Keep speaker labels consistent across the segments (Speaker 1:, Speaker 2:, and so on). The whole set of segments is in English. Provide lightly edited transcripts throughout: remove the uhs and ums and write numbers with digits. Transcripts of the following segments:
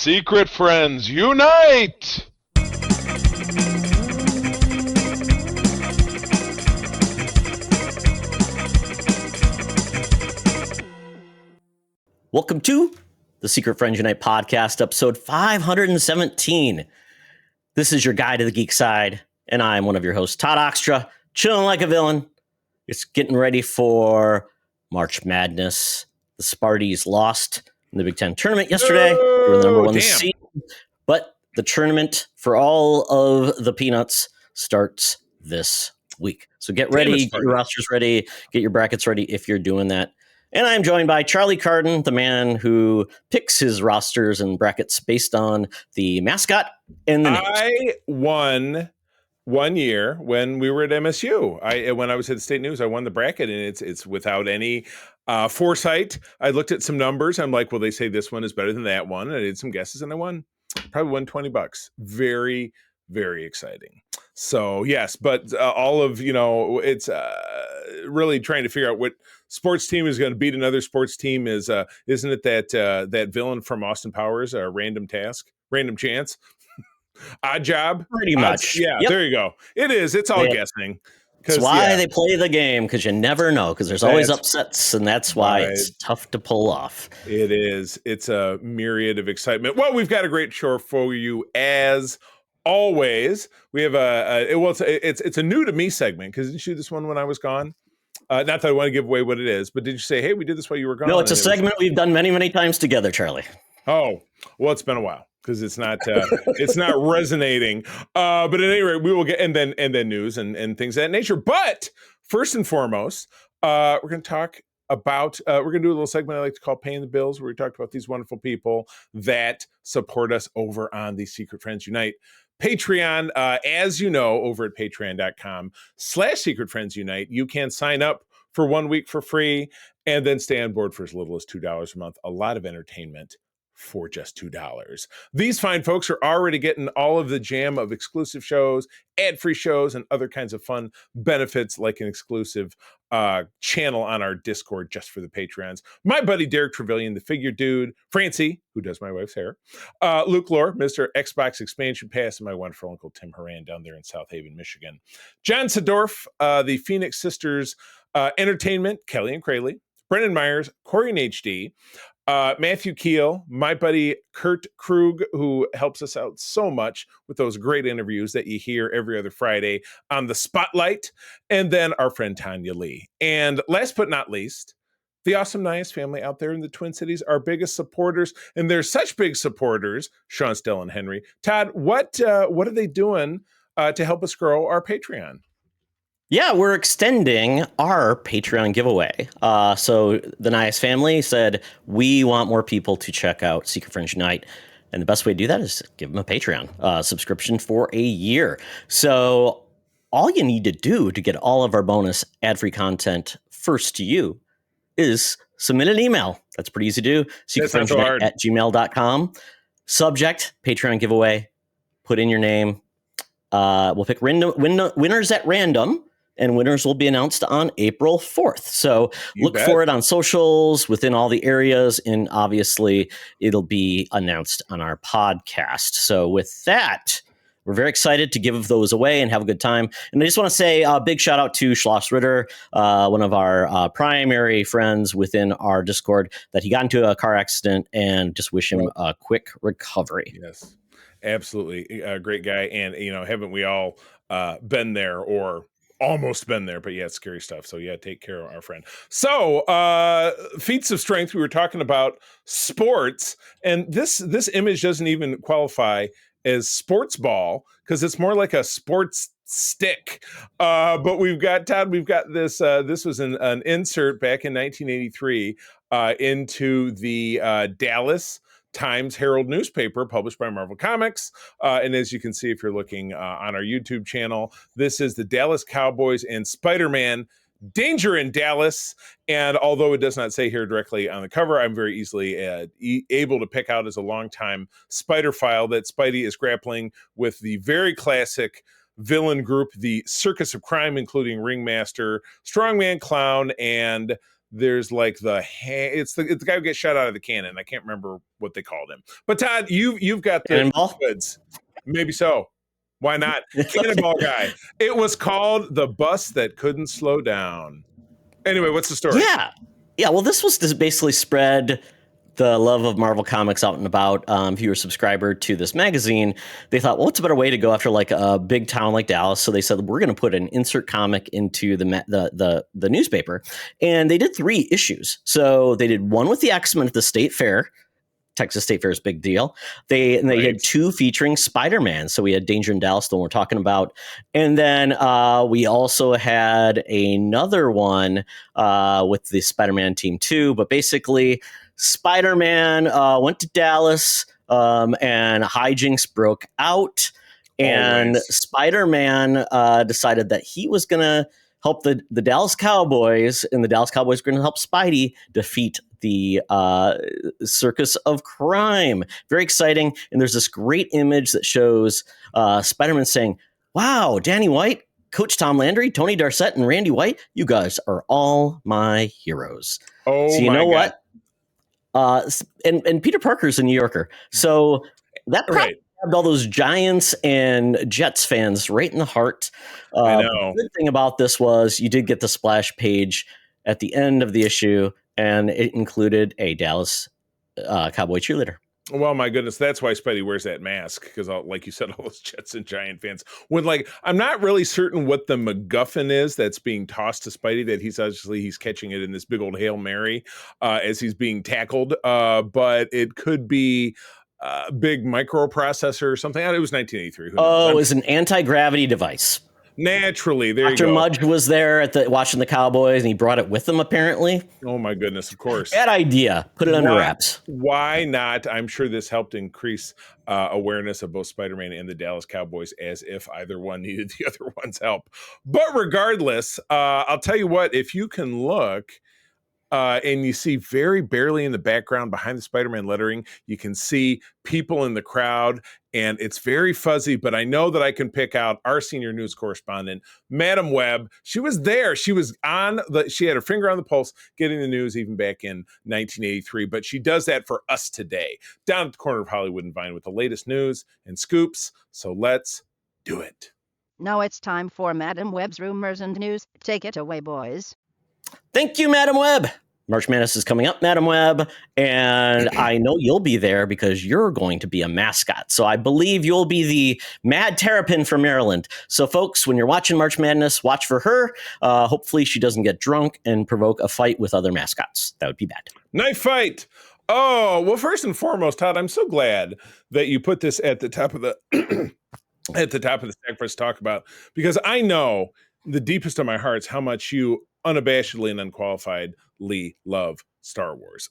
Speaker 1: Secret friends, unite!
Speaker 2: Welcome to the Secret Friends Unite podcast, episode 517. This is your guide to the geek side, and I'm one of your hosts, Todd Oxtra, chilling like a villain. It's getting ready for March Madness. The Sparties lost in the Big Ten tournament yesterday. They were the number one seed, but the tournament for all of the peanuts starts this week. So get ready, get your rosters ready, get your brackets ready if you're doing that. And I'm joined by Charlie Carden, the man who picks his rosters and brackets based on the mascot and the names.
Speaker 3: I won one year when we were at MSU. When I was at State News, I won the bracket, and it's without any foresight. I looked at some numbers. I'm like, well, they say this one is better than that one. And I did some guesses, and I probably won $20. Very, very exciting. So yes, but all of, it's really trying to figure out what sports team is going to beat another sports team. Isn't it that villain from Austin Powers, Random Chance, Odd Job?
Speaker 2: Pretty much.
Speaker 3: Yeah, yep. There you go. It is. It's all guessing.
Speaker 2: That's why they play the game, because you never know, because there's always upsets, and that's why it's tough to pull off.
Speaker 3: It is. It's a myriad of excitement. Well, we've got a great show for you as always. We have it's a new to me segment, because didn't you do this one when I was gone? Not that I want to give away what it is, but did you say, hey, we did this while you were gone?
Speaker 2: No, it's a segment we've done many, many times together, Charlie.
Speaker 3: Oh, well, it's been a while, because it's not it's not resonating. But at any rate, we will get and then news and things of that nature. But first and foremost, we're going to talk about we're going to do a little segment I like to call Paying the Bills, where we talked about these wonderful people that support us over on the Secret Friends Unite Patreon. As you know, over at patreon.com/Secret Friends Unite, you can sign up for 1 week for free and then stay on board for as little as $2 a month. A lot of entertainment for just $2. These fine folks are already getting all of the jam of exclusive shows, ad-free shows, and other kinds of fun benefits, like an exclusive channel on our Discord just for the Patreons. My buddy Derek Trevelyan, the figure dude, Francie, who does my wife's hair, Luke Lore, Mr. Xbox Expansion Pass, and my wonderful uncle Tim Horan down there in South Haven, Michigan. John Sedorf, the Phoenix Sisters Entertainment, Kelly and Crayley, Brendan Myers, Corey and HD, Matthew Keel, my buddy Kurt Krug, who helps us out so much with those great interviews that you hear every other Friday on the Spotlight, and then our friend Tanya Lee. And last but not least, the awesome Nias family out there in the Twin Cities, our biggest supporters, and they're such big supporters, Sean, Stell, and Henry. Todd, what are they doing to help us grow our Patreon?
Speaker 2: Yeah, we're extending our Patreon giveaway. So the Nias family said, we want more people to check out Secret Friends Unite. And the best way to do that is give them a Patreon subscription for a year. So all you need to do to get all of our bonus ad-free content first to you is submit an email. That's pretty easy to do. secretfriendsunite@gmail.com. Subject, Patreon giveaway. Put in your name. We'll pick winners at random. And winners will be announced on April 4th. So look for it on socials within all the areas. And obviously, it'll be announced on our podcast. So with that, we're very excited to give those away and have a good time. And I just want to say a big shout out to Schloss Ritter, one of our primary friends within our Discord, that he got into a car accident, and just wish him a quick recovery.
Speaker 3: Yes, absolutely. A great guy. And, haven't we all been there or almost been there? But yeah, it's scary stuff. So yeah, take care of our friend. So feats of strength, we were talking about sports, and this image doesn't even qualify as sports ball, because it's more like a sports stick. But we've got this this was an insert back in 1983 into the Dallas Times Herald newspaper, published by Marvel Comics. And as you can see, if you're looking on our YouTube channel, this is the Dallas Cowboys and Spider-Man Danger in Dallas. And although it does not say here directly on the cover, I'm very easily able to pick out as a longtime Spider file that Spidey is grappling with the very classic villain group, the Circus of Crime, including Ringmaster, Strongman Clown, and there's like it's the guy who gets shot out of the cannon. I can't remember what they called him. But Todd, you've got the
Speaker 2: Cannonball?
Speaker 3: goods. Maybe so. Why not? Cannonball guy. It was called The Bus That Couldn't Slow Down. Anyway, what's the story?
Speaker 2: Yeah. Well, this was to basically spread the love of Marvel Comics out and about. If you were a subscriber to this magazine, they thought, well, what's a better way to go after like a big town like Dallas? So they said, we're going to put an insert comic into the newspaper. And they did 3 issues. So they did one with the X-Men at the State Fair. Texas State Fair is a big deal. They had 2 featuring Spider-Man. So we had Danger in Dallas, the one we're talking about. And then we also had another one with the Spider-Man team too. But basically, Spider-Man went to Dallas and hijinks broke out. And Spider-Man decided that he was going to help the Dallas Cowboys, and the Dallas Cowboys were going to help Spidey defeat the circus of crime. Very exciting. And there's this great image that shows Spider-Man saying, wow, Danny White, Coach Tom Landry, Tony Dorsett, and Randy White, you guys are all my heroes.
Speaker 3: Oh,
Speaker 2: so you know God. What? And Peter Parker's a New Yorker. So that probably had all those Giants and Jets fans right in the heart.
Speaker 3: I know.
Speaker 2: The good thing about this was you did get the splash page at the end of the issue, and it included a Dallas Cowboy cheerleader.
Speaker 3: Well, my goodness, that's why Spidey wears that mask, because, like you said, all those Jets and Giant fans would I'm not really certain what the MacGuffin is that's being tossed to Spidey, that he's catching it in this big old Hail Mary as he's being tackled, but it could be a big microprocessor or something. It was 1983.
Speaker 2: It was an anti-gravity device.
Speaker 3: Naturally, there
Speaker 2: Dr.
Speaker 3: you go.
Speaker 2: Mudge was there watching the Cowboys, and he brought it with him, apparently.
Speaker 3: Oh, my goodness, of course.
Speaker 2: Bad idea. Put it under wraps.
Speaker 3: Why not? I'm sure this helped increase awareness of both Spider-Man and the Dallas Cowboys, as if either one needed the other one's help. But regardless, I'll tell you what, if you can look, and you see very barely in the background behind the Spider-Man lettering, you can see people in the crowd, and it's very fuzzy, but I know that I can pick out our senior news correspondent, Madam Webb. She was there. She was she had her finger on the pulse, getting the news even back in 1983, but she does that for us today, down at the corner of Hollywood and Vine with the latest news and scoops. So let's do it.
Speaker 4: Now it's time for Madam Webb's rumors and news. Take it away, boys.
Speaker 2: Thank you, Madam Webb. March Madness is coming up, Madam Webb, and I know you'll be there because you're going to be a mascot. So I believe you'll be the Mad Terrapin from Maryland. So, folks, when you're watching March Madness, watch for her. Hopefully she doesn't get drunk and provoke a fight with other mascots. That would be bad.
Speaker 3: Knife fight. Oh, well, first and foremost, Todd, I'm so glad that you put this at the top of the at the top of the stack for us to talk about, because I know the deepest of my hearts how much you unabashedly and unqualifiedly love Star Wars.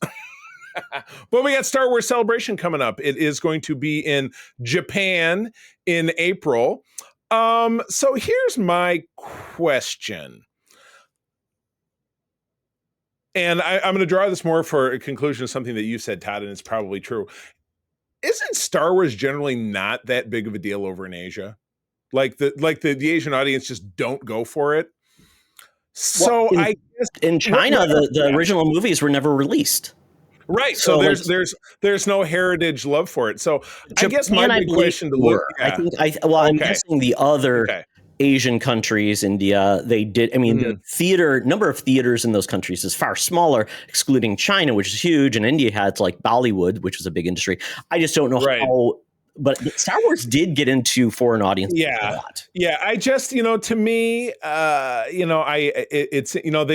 Speaker 3: But we got Star Wars Celebration coming up. It is going to be in Japan in April. So here's my question. And I'm going to draw this more for a conclusion of something that you said, Todd, and it's probably true. Isn't Star Wars generally not that big of a deal over in Asia? Like the Asian audience just don't go for it. So I guess
Speaker 2: in China, the original movies were never released.
Speaker 3: Right. So there's no heritage love for it. So Japan, I guess my big question to look at.
Speaker 2: I'm guessing the other Asian countries, India, they did. I mean, the number of theaters in those countries is far smaller, excluding China, which is huge, and India had like Bollywood, which was a big industry. I just don't know how. But Star Wars did get into foreign audiences a lot. Yeah, I just, to me,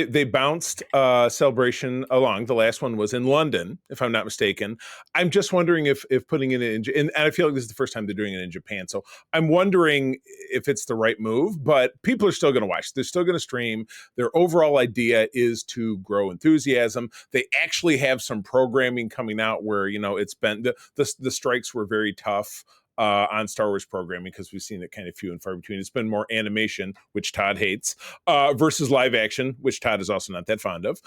Speaker 2: they bounced Celebration along. The last one was in London, if I'm not mistaken. I'm just wondering if putting it in, and I feel like this is the first time they're doing it in Japan. So I'm wondering if it's the right move, but people are still going to watch. They're still going to stream. Their overall idea is to grow enthusiasm. They actually have some programming coming out where, it's been, the strikes were very tough on Star Wars programming, because we've seen it kind of few and far between. It's been more animation, which Todd hates, versus live action, which Todd is also not that fond of.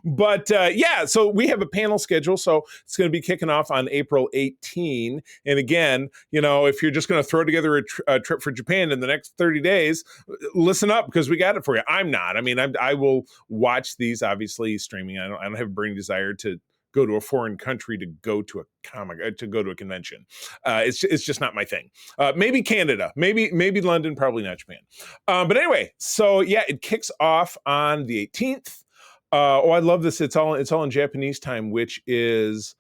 Speaker 3: But yeah, so we have a panel schedule. So it's going to be kicking off on April 18. And again, if you're just going to throw together a trip for Japan in the next 30 days, listen up because we got it for you. I'm not. I mean, I will watch these obviously streaming. I don't have a burning desire to go to a foreign country to go to a convention. It's just not my thing. Maybe Canada, maybe London, probably not Japan. But anyway, so yeah, it kicks off on the 18th. I love this. It's all in Japanese time, which is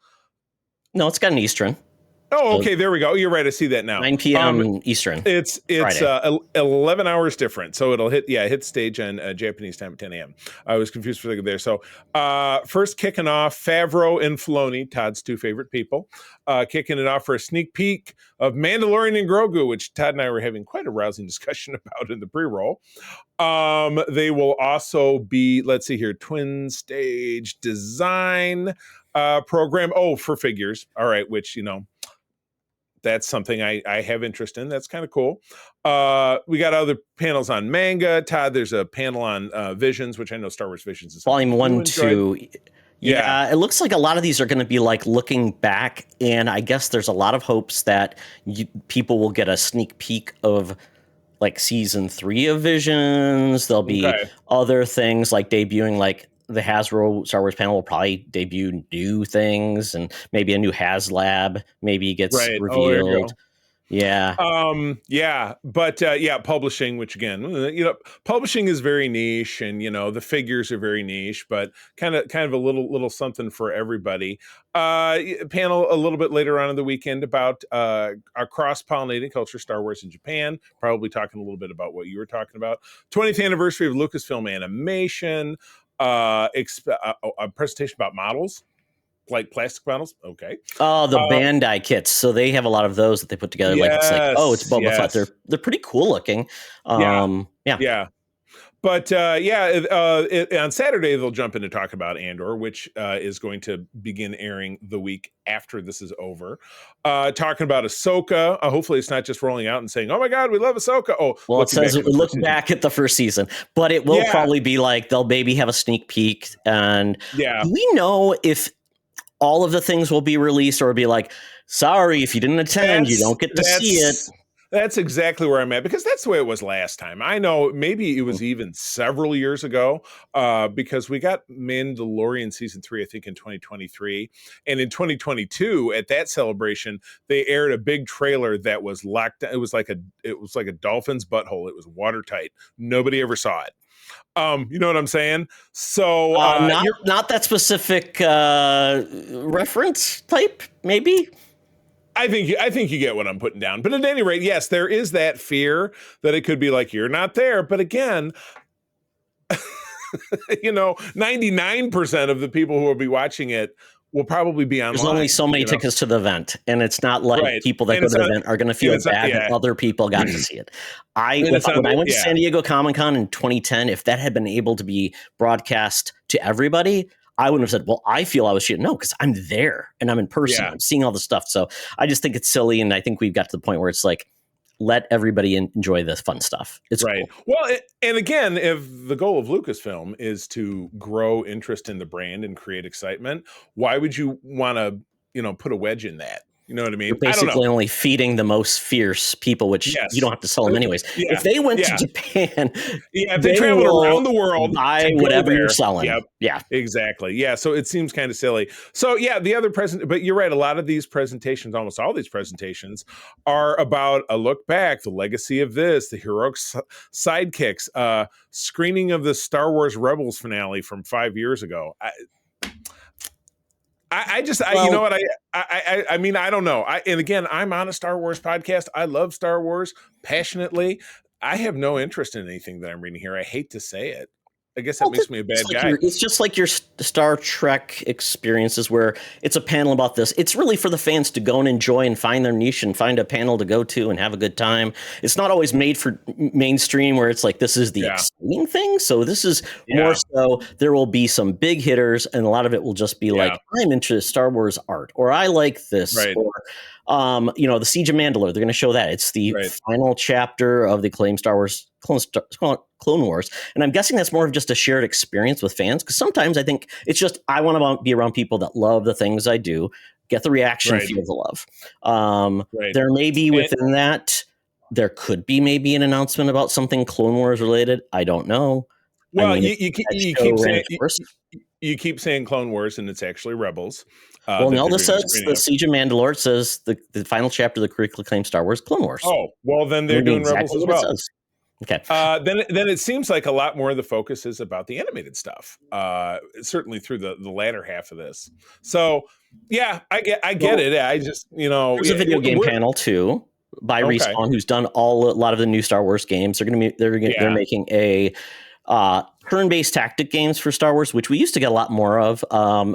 Speaker 2: No, it's got an Eastern.
Speaker 3: Oh, okay. There we go. You're right. I see that now.
Speaker 2: 9 p.m. Eastern.
Speaker 3: It's 11 hours different. So it'll hit stage on Japanese time at 10 a.m. I was confused for a second there. So first kicking off, Favreau and Filoni, Todd's two favorite people, kicking it off for a sneak peek of Mandalorian and Grogu, which Todd and I were having quite a rousing discussion about in the pre-roll. They will also be, let's see here, twin stage design program. Oh, for figures. All right, which, that's something I have interest in. That's kind of cool. We got other panels on manga. Todd, there's a panel on Visions, which I know Star Wars Visions is
Speaker 2: Volume 1, 2. Yeah, it looks like a lot of these are going to be like looking back, and I guess there's a lot of hopes that people will get a sneak peek of like season 3 of Visions. There'll be other things like debuting, like the Hasbro Star Wars panel will probably debut new things, and maybe a new HasLab maybe gets revealed. Yeah.
Speaker 3: But publishing, which again, publishing is very niche, and the figures are very niche, but kind of a little something for everybody. Panel a little bit later on in the weekend about our cross-pollinating culture, Star Wars in Japan. Probably talking a little bit about what you were talking about. 20th anniversary of Lucasfilm Animation. A presentation about models, like plastic models. Okay.
Speaker 2: Oh, the Bandai kits. So they have a lot of those that they put together. Like it's like, oh, it's Boba Fett. They're pretty cool looking. Yeah.
Speaker 3: But on Saturday they'll jump into talk about Andor, which is going to begin airing the week after this is over. Talking about Ahsoka. Hopefully it's not just rolling out and saying, "Oh my God, we love Ahsoka." Oh,
Speaker 2: well, it says look back at the first season, but it will probably be like they'll maybe have a sneak peek. And do we know if all of the things will be released, or be like, sorry, if you didn't attend, you don't get to see it?
Speaker 3: That's exactly where I'm at, because that's the way it was last time. I know maybe it was even several years ago, because we got Mandalorian season 3, I think in 2023, and in 2022 at that celebration, they aired a big trailer that was locked. It was like a dolphin's butthole. It was watertight. Nobody ever saw it. You know what I'm saying? So
Speaker 2: not that specific reference type, maybe.
Speaker 3: I think you get what I'm putting down. But at any rate, yes, there is that fear that it could be like, you're not there. But again, 99% of the people who will be watching it will probably be online.
Speaker 2: There's only so many tickets to the event, and it's not like people that go to the event are going to feel bad that other people got to see it. When I went to San Diego Comic-Con in 2010, if that had been able to be broadcast to everybody, I wouldn't have said, well, I feel I was shooting. No, because I'm there and I'm in person. I'm seeing all the stuff. So I just think it's silly. And I think we've got to the point where it's like, let everybody enjoy this fun stuff. It's
Speaker 3: right. Cool. Well, and again, if the goal of Lucasfilm is to grow interest in the brand and create excitement, why would you want to, put a wedge in that? You know what I mean?
Speaker 2: You're basically only feeding the most fierce people, which you don't have to sell them anyways. If they went to Japan,
Speaker 3: if they traveled around the world,
Speaker 2: buy whatever you're selling.
Speaker 3: Yeah, exactly. Yeah, so it seems kind of silly. So the other but you're right. A lot of these presentations, almost all these presentations, are about a look back, the legacy of this, the heroic sidekicks, screening of the Star Wars Rebels finale from 5 years ago. You know what? I mean, I don't know. And again, I'm on a Star Wars podcast. I love Star Wars passionately. I have no interest in anything that I'm reading here. I hate to say it. I guess that makes me a bad guy.
Speaker 2: It's just like your Star Trek experiences where it's a panel about this. It's really for the fans to go and enjoy and find their niche and find a panel to go to and have a good time. It's not always made for mainstream where it's like, this is the exciting thing. So this is more so there will be some big hitters, and a lot of it will just be like, I'm into Star Wars art, or I like this, or The Siege of Mandalore. They're going to show that. It's the
Speaker 3: Right.
Speaker 2: final chapter of the acclaimed Star Wars Clone Wars, and I'm guessing that's more of just a shared experience with fans. Because sometimes I think it's just I want to be around people that love the things I do, get the reaction,
Speaker 3: Right.
Speaker 2: feel the love.
Speaker 3: Right.
Speaker 2: There may be within that. There could be maybe an announcement about something Clone Wars related. I don't know.
Speaker 3: Well,
Speaker 2: I mean,
Speaker 3: you keep saying Clone Wars, and it's actually Rebels.
Speaker 2: Well,
Speaker 3: that
Speaker 2: no,
Speaker 3: they're
Speaker 2: this
Speaker 3: doing a
Speaker 2: says
Speaker 3: screening
Speaker 2: the
Speaker 3: of.
Speaker 2: Siege of Mandalore. It says the final chapter of the critically acclaimed Star Wars Clone Wars.
Speaker 3: Oh, well, then they're doing Rebels as
Speaker 2: what
Speaker 3: well.
Speaker 2: it says. Okay.
Speaker 3: Then it seems like a lot more of the focus is about the animated stuff. Certainly through the latter half of this. So yeah, I get it. I just
Speaker 2: there's a video game panel too by Respawn, who's done a lot of the new Star Wars games. They're making a turn-based tactic games for Star Wars, which we used to get a lot more of,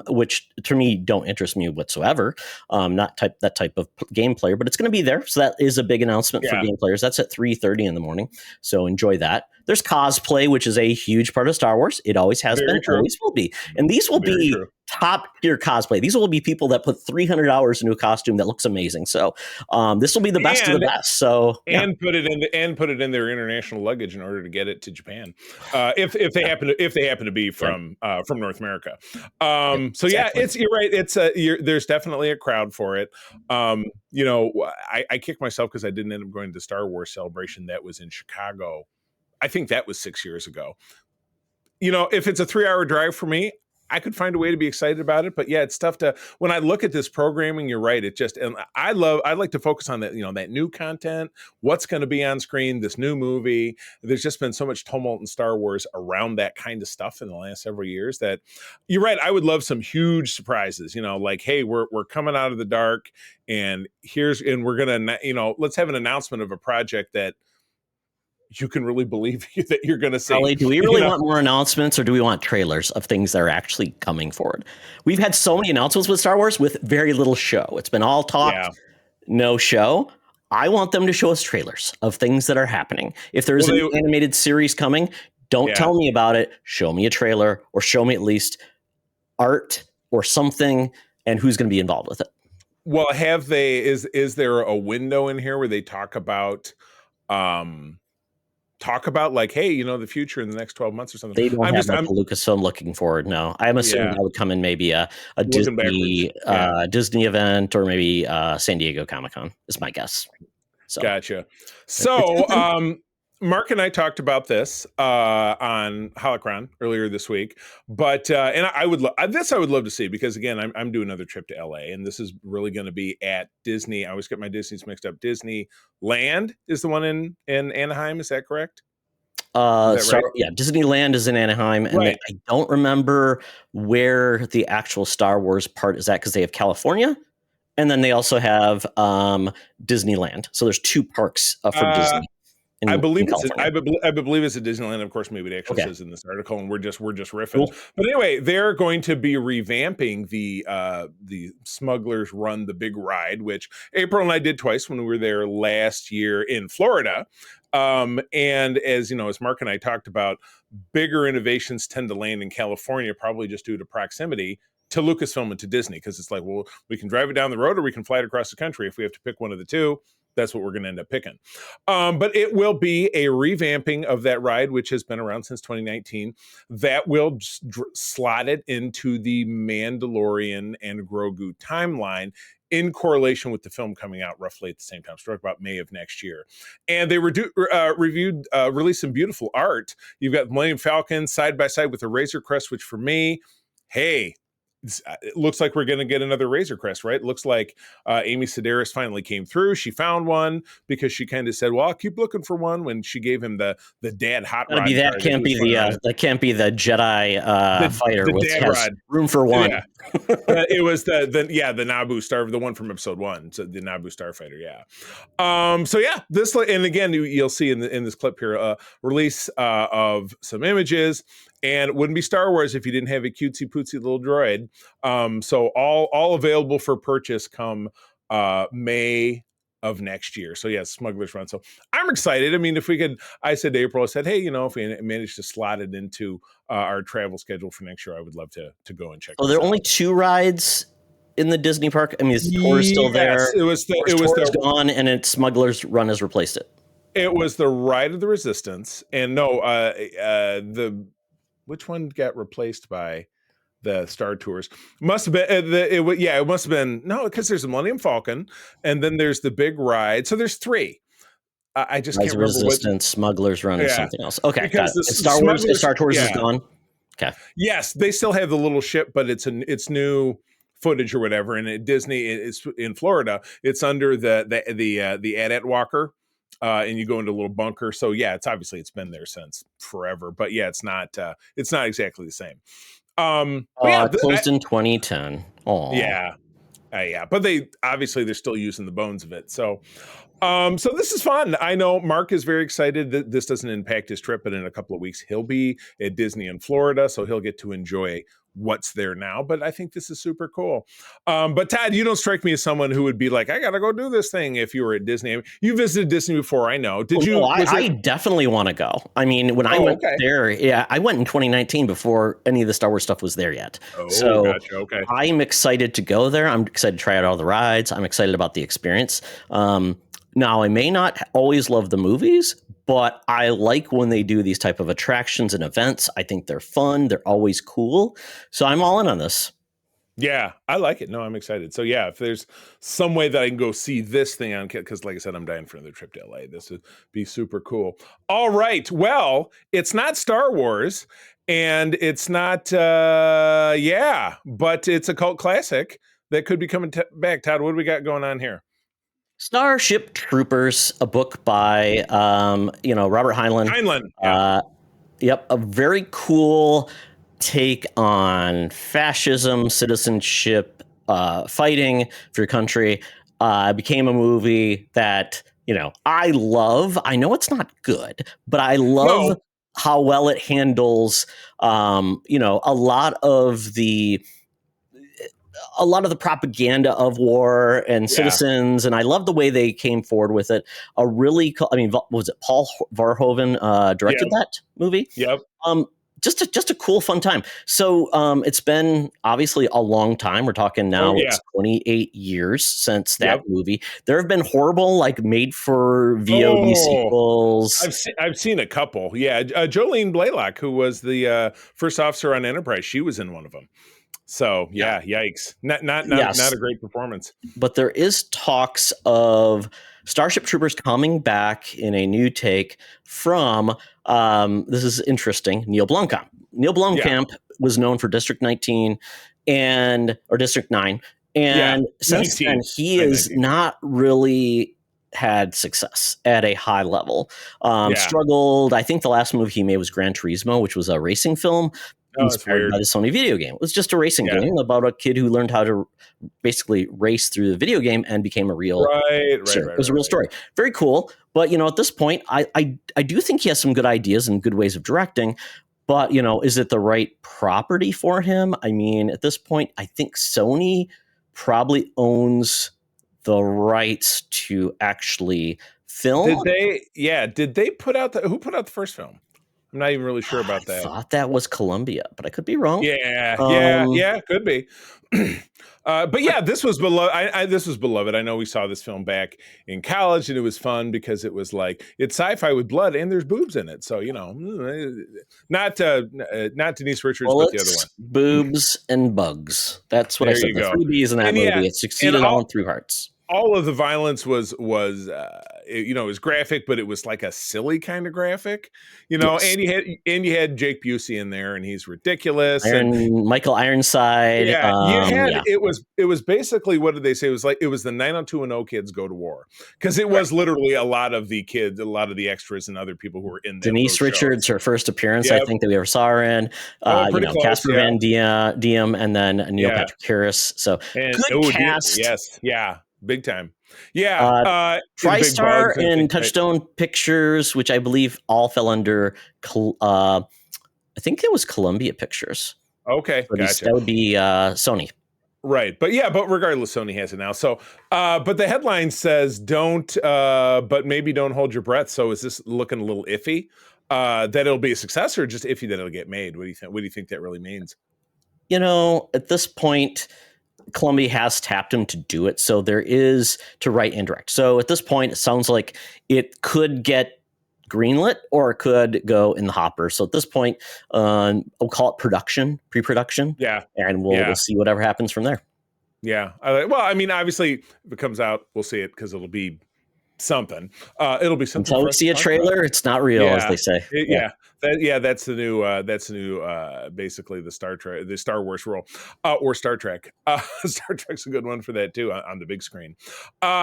Speaker 2: which to me don't interest me whatsoever. Not that type of game player, but it's going to be there. So that is a big announcement for game players. That's at 3:30 in the morning. So enjoy that. There's cosplay, which is a huge part of Star Wars. It always has been, always will be. And these will be top tier cosplay. These will be people that put 300 hours into a costume that looks amazing. So this will be the best of the best. So
Speaker 3: and put it in their international luggage in order to get it to Japan, if they happen to be from North America. You're right. There's definitely a crowd for it. I kick myself because I didn't end up going to the Star Wars celebration that was in Chicago. I think that was 6 years ago. If it's a 3-hour drive for me, I could find a way to be excited about it. But yeah, it's tough to, when I look at this programming, you're right. And I'd like to focus on that, that new content, what's going to be on screen, this new movie. There's just been so much tumult in Star Wars around that kind of stuff in the last several years that you're right. I would love some huge surprises, like, hey, we're coming out of the dark and we're going to, let's have an announcement of a project that you can really believe that you're going to see.
Speaker 2: Ellie, do we really want more announcements, or do we want trailers of things that are actually coming forward? We've had so many announcements with Star Wars with very little show. It's been all talk, no show. I want them to show us trailers of things that are happening. If there's an animated series coming, don't tell me about it. Show me a trailer, or show me at least art or something, and who's going to be involved with it.
Speaker 3: Well, is there a window in here where they talk about like, hey, the future in the next 12 months or something?
Speaker 2: They don't have a Lucasfilm looking forward. No, I'm assuming that would come in maybe a Disney Disney event, or maybe San Diego Comic-Con is my guess. So.
Speaker 3: Gotcha. So Mark and I talked about this on Holocron earlier this week, but and I would love to see, because again, I'm doing another trip to LA, and this is really going to be at Disney. I always get my Disneys mixed up. Disneyland is the one in Anaheim. Is that correct?
Speaker 2: Right? Yeah, Disneyland is in Anaheim, and I don't remember where the actual Star Wars part is at, because they have California, and then they also have Disneyland. So there's 2 parks for Disney.
Speaker 3: I believe it's a Disneyland. Of course, maybe it actually says in this article, and we're just riffing. Cool. But anyway, they're going to be revamping the Smugglers Run the Big Ride, which April and I did twice when we were there last year in Florida. And as Mark and I talked about, bigger innovations tend to land in California, probably just due to proximity to Lucasfilm and to Disney, because it's like, well, we can drive it down the road or we can fly it across the country. If we have to pick one of the two, that's what we're going to end up picking. But it will be a revamping of that ride, which has been around since 2019. That will slot it into the Mandalorian and Grogu timeline, in correlation with the film coming out roughly at the same time, struck about May of next year. And they released some beautiful art. You've got Millennium Falcon side by side with a Razor Crest, which for me, hey, it looks like we're going to get another Razor Crest, right? It looks like Amy Sedaris finally came through. She found one, because she kind of said, well, I'll keep looking for one, when she gave him the dad hot rod.
Speaker 2: That can't be the Jedi fighter
Speaker 3: the
Speaker 2: with
Speaker 3: dad rod.
Speaker 2: Room for one.
Speaker 3: Yeah. It was the Naboo Star, the one from episode 1, so the Naboo Starfighter. This, and again, you'll see in this clip here release of some images. And it wouldn't be Star Wars if you didn't have a cutesy pootsy little droid. So all available for purchase come May of next year. So yeah, Smugglers Run. So I'm excited. I mean, if we could, I said to April, I said, hey, if we managed to slot it into our travel schedule for next year, I would love to go and check.
Speaker 2: So there are only 2 rides in the Disney park? I mean, is the tour still there?
Speaker 3: Yes, it was
Speaker 2: Or is tour's gone and it's Smuggler's Run has replaced it?
Speaker 3: it was the Ride of the Resistance, and no, the which one got replaced by the Star Tours? Must have been it must have been no, because there's the Millennium Falcon, and then there's the big ride. So there's three. I just
Speaker 2: Rise
Speaker 3: can't
Speaker 2: of
Speaker 3: remember
Speaker 2: Resistance, Smuggler's Run, and
Speaker 3: Yeah,
Speaker 2: something else. Okay, got
Speaker 3: because
Speaker 2: it.
Speaker 3: the
Speaker 2: And Star Tours is
Speaker 3: yeah.
Speaker 2: gone. Okay.
Speaker 3: Yes, they still have the little ship, but it's new footage or whatever. And at Disney is in Florida. It's under the AT-AT Walker, and you go into a little bunker. So yeah, it's been there since forever. But yeah, it's not exactly the same. But yeah,
Speaker 2: It closed in 2010. Oh,
Speaker 3: yeah, yeah. But they're still using the bones of it. So. So this is fun. I know Mark is very excited that this doesn't impact his trip, but in a couple of weeks he'll be at Disney in Florida, so he'll get to enjoy what's there now. But I think this is super cool. But Todd, you don't strike me as someone who would be like, I gotta go do this thing if you were at Disney. You visited Disney before, I know. Did you?
Speaker 2: No, I definitely want to go. I mean, when I went there, I went in 2019 before any of the Star Wars stuff was there yet. So
Speaker 3: gotcha. Okay.
Speaker 2: I'm excited to go there. I'm excited to try out all the rides. I'm excited about the experience. Now, I may not always love the movies, but I like when they do these type of attractions and events. I think they're fun. They're always cool. So I'm all in on this.
Speaker 3: Yeah, I like it. No, I'm excited. So yeah, if there's some way that I can go see this thing on, because like I said, I'm dying for another trip to LA. This would be super cool. All right. Well, it's not Star Wars and it's not, but it's a cult classic that could be coming back. Todd, what do we got going on here?
Speaker 2: Starship Troopers, a book by, Robert Heinlein.
Speaker 3: Yeah.
Speaker 2: Yep. A very cool take on fascism, citizenship, fighting for your country. Became a movie that, I love. I know it's not good, but I love how well it handles, a lot of the propaganda of war and citizens, and I love the way they came forward with it. Was it Paul Verhoeven directed that movie?
Speaker 3: Yep.
Speaker 2: Just a cool, fun time. So it's been obviously a long time. We're talking now it's 28 years since that movie. There have been horrible, made for VOD sequels.
Speaker 3: I've seen a couple. Yeah, Jolene Blalock, who was the first officer on Enterprise, she was in one of them. So yikes! Not a great performance.
Speaker 2: But there is talks of Starship Troopers coming back in a new take from this is interesting. Neil Blomkamp. Neil Blomkamp was known for District 19 or District 9, and since then he has not really had success at a high level. Struggled. I think the last movie he made was Gran Turismo, which was a racing film. Inspired by the Sony video game. It was just a racing game about a kid who learned how to basically race through the video game and became a real It was a real story. Very cool. But at this point, I do think he has some good ideas and good ways of directing. But is it the right property for him? I mean, at this point, I think Sony probably owns the rights to actually film.
Speaker 3: Did they put out who put out the first film? I'm not even really sure about that.
Speaker 2: I thought that was Columbia, but I could be wrong.
Speaker 3: Yeah, could be. But yeah, this was beloved. This was beloved. I know we saw this film back in college, and it was fun because it was it's sci-fi with blood and there's boobs in it. So not Denise Richards, but the other one.
Speaker 2: Boobs and bugs. That's what I said. The 3 B's in that movie. It succeeded all through hearts.
Speaker 3: All of the violence was it was graphic, but it was like a silly kind of graphic, and you had Jake Busey in there, and he's ridiculous.
Speaker 2: Michael Ironside.
Speaker 3: It was basically, what did they say? It was the 90210 kids go to war, because it was literally a lot of the kids, a lot of the extras, and other people who were in there.
Speaker 2: Denise Richards, her first appearance, I think that we ever saw her in. Casper Van Diem, and then Neil Patrick Harris. So good cast.
Speaker 3: Big time.
Speaker 2: TriStar and Touchstone Pictures, which I believe all fell under, I think it was Columbia Pictures.
Speaker 3: Okay, gotcha.
Speaker 2: That would be Sony.
Speaker 3: Right. But regardless, Sony has it now. So, but the headline says but maybe don't hold your breath. So is this looking a little iffy that it'll be a success, or just iffy that it'll get made? What do you think? What do you think that really means?
Speaker 2: At this point, Columbia has tapped him to do it. So there is to write and direct. So at this point, it sounds like it could get greenlit or it could go in the hopper. So at this point, we'll call it pre-production.
Speaker 3: Yeah.
Speaker 2: And we'll see whatever happens from there.
Speaker 3: Yeah. Well, I mean, obviously, if it comes out, we'll see it because it'll be something. It'll be something.
Speaker 2: Until we see a trailer, it's not real, as they say.
Speaker 3: That's the new. Basically, the Star Wars rule, or Star Trek. Star Trek's a good one for that too on the big screen.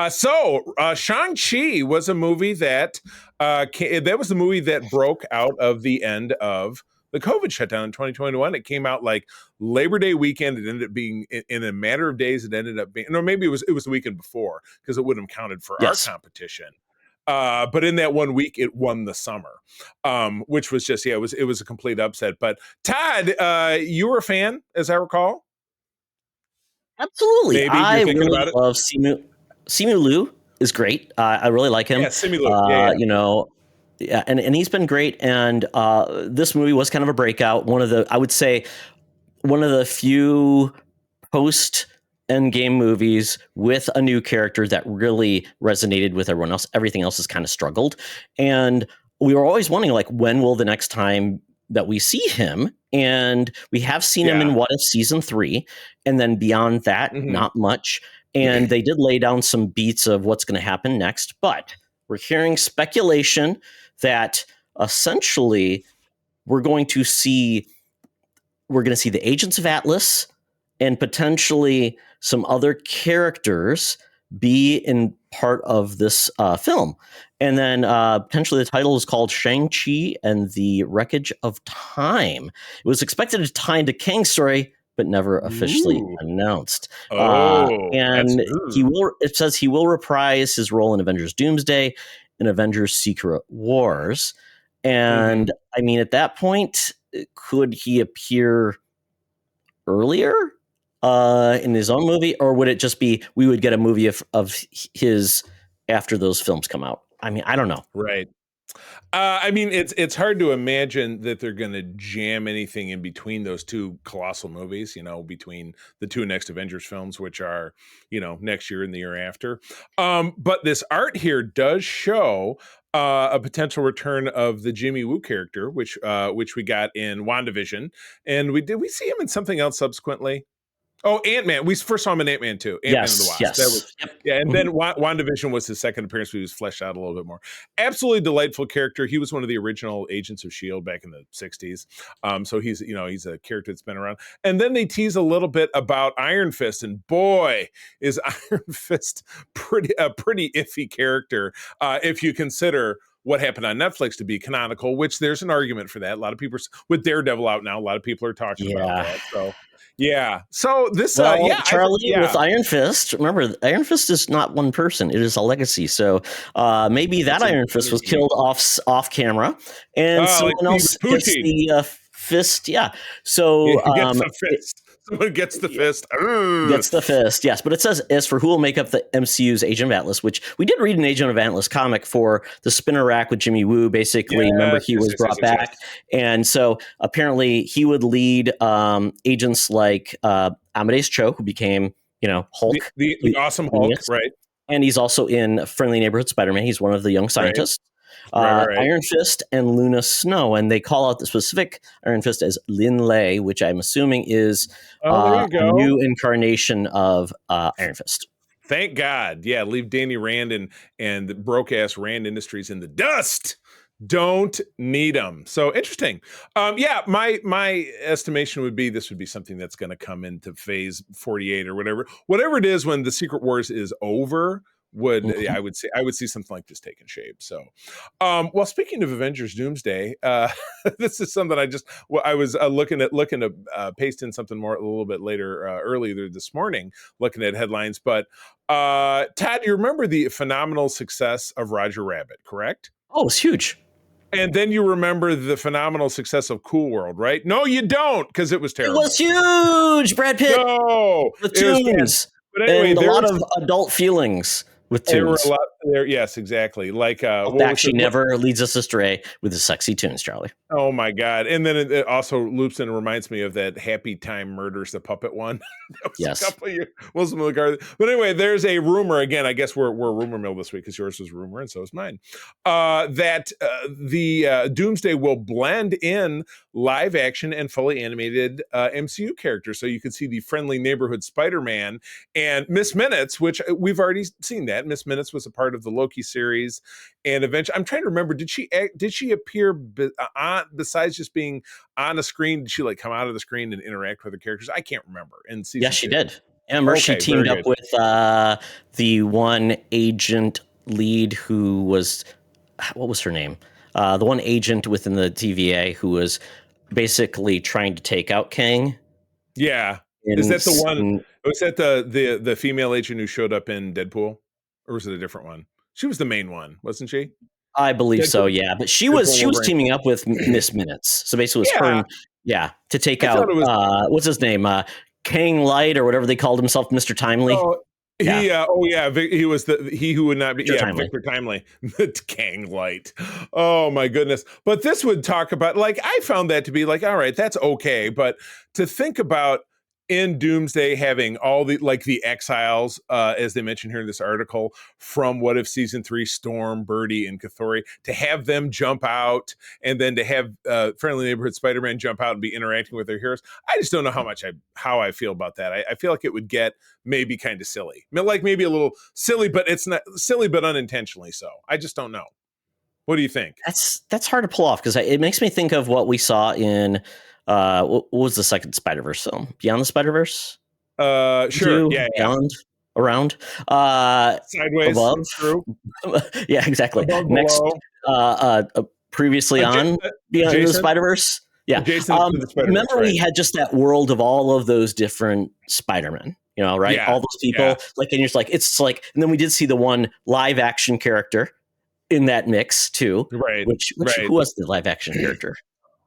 Speaker 3: So Shang-Chi was a movie that was the movie that broke out of the end of the COVID shutdown in 2021. It came out like Labor Day weekend. It ended up being in a matter of days. It ended up being, no, maybe it was the weekend before because it wouldn't have counted for our competition. But in that 1 week, it won the summer, which was just, it was a complete upset. But Todd, you were a fan, as I recall.
Speaker 2: Absolutely.
Speaker 3: Maybe
Speaker 2: I
Speaker 3: you're thinking
Speaker 2: really
Speaker 3: about it.
Speaker 2: love Simu Liu is great. I really like him.
Speaker 3: Yeah, Simu Liu.
Speaker 2: You know, yeah, and he's been great. And this movie was kind of a breakout. I would say one of the few post-Endgame movies with a new character that really resonated with everyone else. Everything else has kind of struggled. And we were always wondering, like, when will the next time that we see him? And we have seen him in What If Season 3. And then beyond that, not much. And they did lay down some beats of what's going to happen next. But we're hearing speculation that essentially we're going to see the Agents of Atlas and potentially some other characters be in part of this film. And then potentially the title is called Shang-Chi and the Wreckage of Time. It was expected to tie into Kang's story, but never officially announced. And it says he will reprise his role in Avengers Doomsday and Avengers Secret Wars. And I mean, at that point, could he appear earlier in his own movie, or would it just be we would get a movie of his after those films come out? I mean, I don't know.
Speaker 3: Right. I mean, it's hard to imagine that they're going to jam anything in between those two colossal movies, you know, between the two next Avengers films, which are, you know, next year and the year after. But this art here does show a potential return of the Jimmy Woo character, which we got in WandaVision. And we see him in something else subsequently? Oh, Ant-Man. We first saw him in Ant-Man 2. Ant-Man and the Wasp.
Speaker 2: Yes.
Speaker 3: And then WandaVision was his second appearance. He was fleshed out a little bit more. Absolutely delightful character. He was one of the original Agents of S.H.I.E.L.D. back in the 60s. So he's a character that's been around. And then they tease a little bit about Iron Fist. And boy, is Iron Fist a pretty iffy character if you consider what happened on Netflix to be canonical, which there's an argument for that. A lot of people, with Daredevil out now, a lot of people are talking about that. So yeah. So this,
Speaker 2: Charlie with Iron Fist. Remember, Iron Fist is not one person; it is a legacy. So maybe that Iron Fist was killed off camera, and someone else gets the fist. Yeah. So
Speaker 3: gets the fist. Someone gets the fist.
Speaker 2: Gets the fist, yes. But it says, as for who will make up the MCU's Agent of Atlas, which we did read an Agent of Atlas comic for the spinner rack with Jimmy Woo. Basically, remember, he was brought back. And so apparently he would lead agents like Amadeus Cho, who became, Hulk.
Speaker 3: The awesome Hulk, right?
Speaker 2: And he's also in Friendly Neighborhood Spider-Man. He's one of the young scientists. Right. Iron Fist and Luna Snow, and they call out the specific Iron Fist as Lin Lei, which I'm assuming is a new incarnation of Iron Fist.
Speaker 3: Thank God. Yeah, leave Danny Rand and the broke-ass Rand Industries in the dust. Don't need them. So interesting. My estimation would be this would be something that's going to come into phase 48 or whatever it is when the Secret Wars is over. I would see something like this taking shape. So, well, speaking of Avengers Doomsday, this is something I was looking to paste in something more a little bit later, earlier this morning, looking at headlines. But Todd, you remember the phenomenal success of Roger Rabbit, correct?
Speaker 2: Oh, it was huge.
Speaker 3: And then you remember the phenomenal success of Cool World, right? No, you don't, because it was terrible.
Speaker 2: It was huge, Brad Pitt.
Speaker 3: No,
Speaker 2: with tunes.
Speaker 3: But anyway,
Speaker 2: and a lot of adult feelings. with
Speaker 3: There were
Speaker 2: tunes.
Speaker 3: a lot there. Yes, exactly. Like what
Speaker 2: Back
Speaker 3: was
Speaker 2: she
Speaker 3: it?
Speaker 2: never leads us astray with the sexy tunes, Charlie.
Speaker 3: Oh my god! And then it also loops and reminds me of that Happy Time Murders the Puppet one. That was
Speaker 2: Yes.
Speaker 3: a couple of years. But anyway, there's a rumor again. I guess we're rumor mill this week because yours was rumor and so is mine. That the Doomsday will blend in live action and fully animated MCU characters, so you can see the friendly neighborhood Spider-Man and Miss Minutes, which we've already seen. That Miss Minutes was a part of the Loki series, and eventually, I'm trying to remember. Did she appear besides just being on a screen? Did she like come out of the screen and interact with the characters? I can't remember. In season
Speaker 2: Yes, she
Speaker 3: 2.
Speaker 2: did. I remember she
Speaker 3: Okay,
Speaker 2: teamed
Speaker 3: very
Speaker 2: up
Speaker 3: good.
Speaker 2: with the one agent lead who was, what was her name? The one agent within the TVA who was basically trying to take out Kang.
Speaker 3: Yeah. Is that the one? Was that the female agent who showed up in Deadpool, or was it a different one? She was the main one, wasn't she?
Speaker 2: I believe so,
Speaker 3: Deadpool-
Speaker 2: yeah. But she
Speaker 3: Deadpool
Speaker 2: was
Speaker 3: Wolverine.
Speaker 2: teaming up with Miss Minutes. So basically, it was her, to take
Speaker 3: I
Speaker 2: out
Speaker 3: thought it was-
Speaker 2: what's his name, Kang Light or whatever they called himself, Mr. Timely.
Speaker 3: Oh, he was he who would not be
Speaker 2: Victor Timely.
Speaker 3: Victor Timely. Kang Light. Oh my goodness. But this would talk about, like, I found that to be like, all right, that's okay, but to think about in Doomsday having all the exiles, as they mentioned here in this article, from What If Season 3, Storm, Birdie, and Cathori, to have them jump out, and then to have Friendly Neighborhood Spider-Man jump out and be interacting with their heroes. I just don't know how I feel about that. I feel like it would get maybe kind of silly. I mean, like maybe a little silly, but it's not silly, but unintentionally so. I just don't know. What do you think?
Speaker 2: That's hard to pull off because it makes me think of what we saw in what was the second Spider-Verse film? Beyond the Spider-Verse?
Speaker 3: Sure. Yeah.
Speaker 2: Beyond, around,
Speaker 3: Sideways,
Speaker 2: above.
Speaker 3: through.
Speaker 2: Yeah, exactly.
Speaker 3: Above,
Speaker 2: Next,
Speaker 3: below.
Speaker 2: previously on Beyond the Spider-Verse. Yeah.
Speaker 3: Jason to the Spider-Verse,
Speaker 2: remember,
Speaker 3: right.
Speaker 2: we had just that world of all of those different Spider-Men. Right?
Speaker 3: Yeah,
Speaker 2: all those people.
Speaker 3: yeah.
Speaker 2: Like, and you're just like, it's like, and then we did see the one live action character in that mix too.
Speaker 3: Right.
Speaker 2: Which who was the live action character?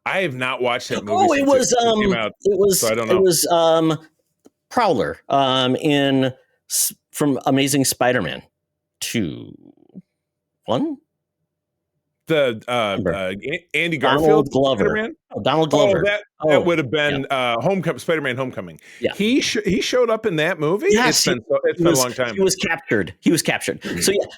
Speaker 3: I have not watched that movie.
Speaker 2: Oh, it was
Speaker 3: came out, so I don't know.
Speaker 2: It was Prowler from Amazing Spider-Man 2. 1?
Speaker 3: The Andy Garfield
Speaker 2: Donald Glover.
Speaker 3: Spider-Man?
Speaker 2: Donald Glover.
Speaker 3: That would have been Spider-Man Homecoming.
Speaker 2: Yeah.
Speaker 3: He showed up in that movie?
Speaker 2: Yes,
Speaker 3: it's been a long time.
Speaker 2: He was captured.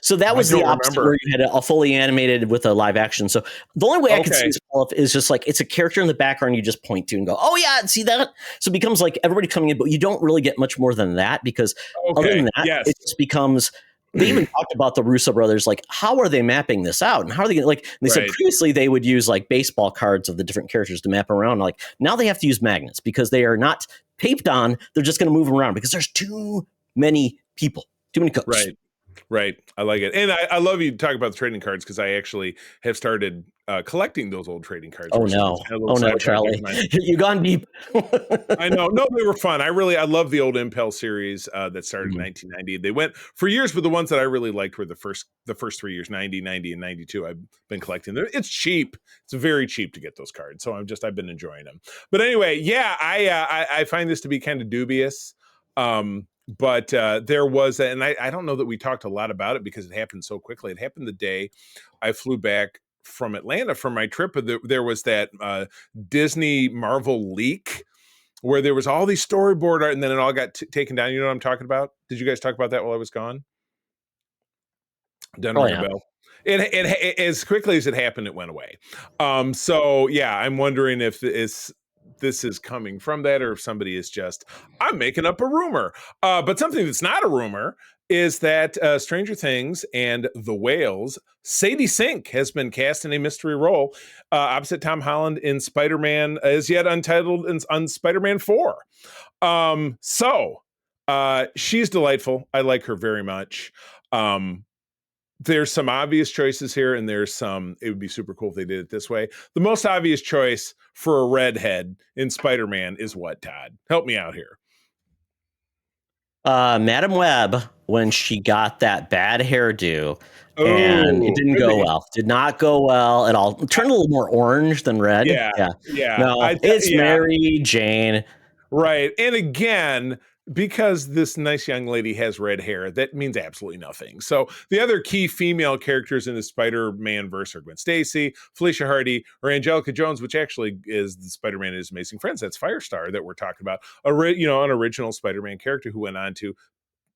Speaker 2: So that was the opposite where you had a fully animated with a live action. So the only way I could see this pull off is just like it's a character in the background you just point to and go, oh yeah, see that? So it becomes like everybody coming in, but you don't really get much more than that because other than that, it just becomes. They even talked about the Russo brothers, like, how are they mapping this out? And how are they going to, they said previously they would use like baseball cards of the different characters to map around. Like, now they have to use magnets because they are not taped on. They're just going to move around because there's too many people, too many cooks.
Speaker 3: Right. I like it. And I love you talking about the trading cards because I actually have started collecting those old trading cards.
Speaker 2: Oh, no. Charlie. You gone deep.
Speaker 3: I know. No, they were fun. I love the old Impel series that started in 1990. They went for years, but the ones that I really liked were the first 3 years, 90, and 92. I've been collecting them. It's cheap. It's very cheap to get those cards. So I've been enjoying them. But anyway, yeah, I find this to be kind of dubious. But there was, and I don't know that we talked a lot about it because it happened so quickly. It happened the day I flew back from Atlanta from my trip. There was that Disney Marvel leak where there was all these storyboard art and then it all got taken down. You know what I'm talking about? Did you guys talk about that while I was gone? Doesn't ring a bell. It as quickly as it happened, it went away. So yeah, I'm wondering if this is coming from that or if somebody is just, I'm making up a rumor. But something that's not a rumor is that Stranger Things and The Whales, Sadie Sink has been cast in a mystery role opposite Tom Holland in Spider-Man as yet untitled on Spider-Man 4. So she's delightful. I like her very much. There's some obvious choices here, and there's some, it would be super cool if they did it this way. The most obvious choice for a redhead in Spider-Man is what, Todd? Help me out here.
Speaker 2: Madam Web, when she got that bad hairdo, and it didn't go well. Did not go well at all. It turned a little more orange than red.
Speaker 3: Yeah.
Speaker 2: No, it's Mary Jane.
Speaker 3: Right. And again, because this nice young lady has red hair, that means absolutely nothing. So the other key female characters in the Spider-Man verse are Gwen Stacy, Felicia Hardy, or Angelica Jones, which actually is the Spider-Man and His Amazing Friends. That's Firestar that we're talking about. An original Spider-Man character who went on to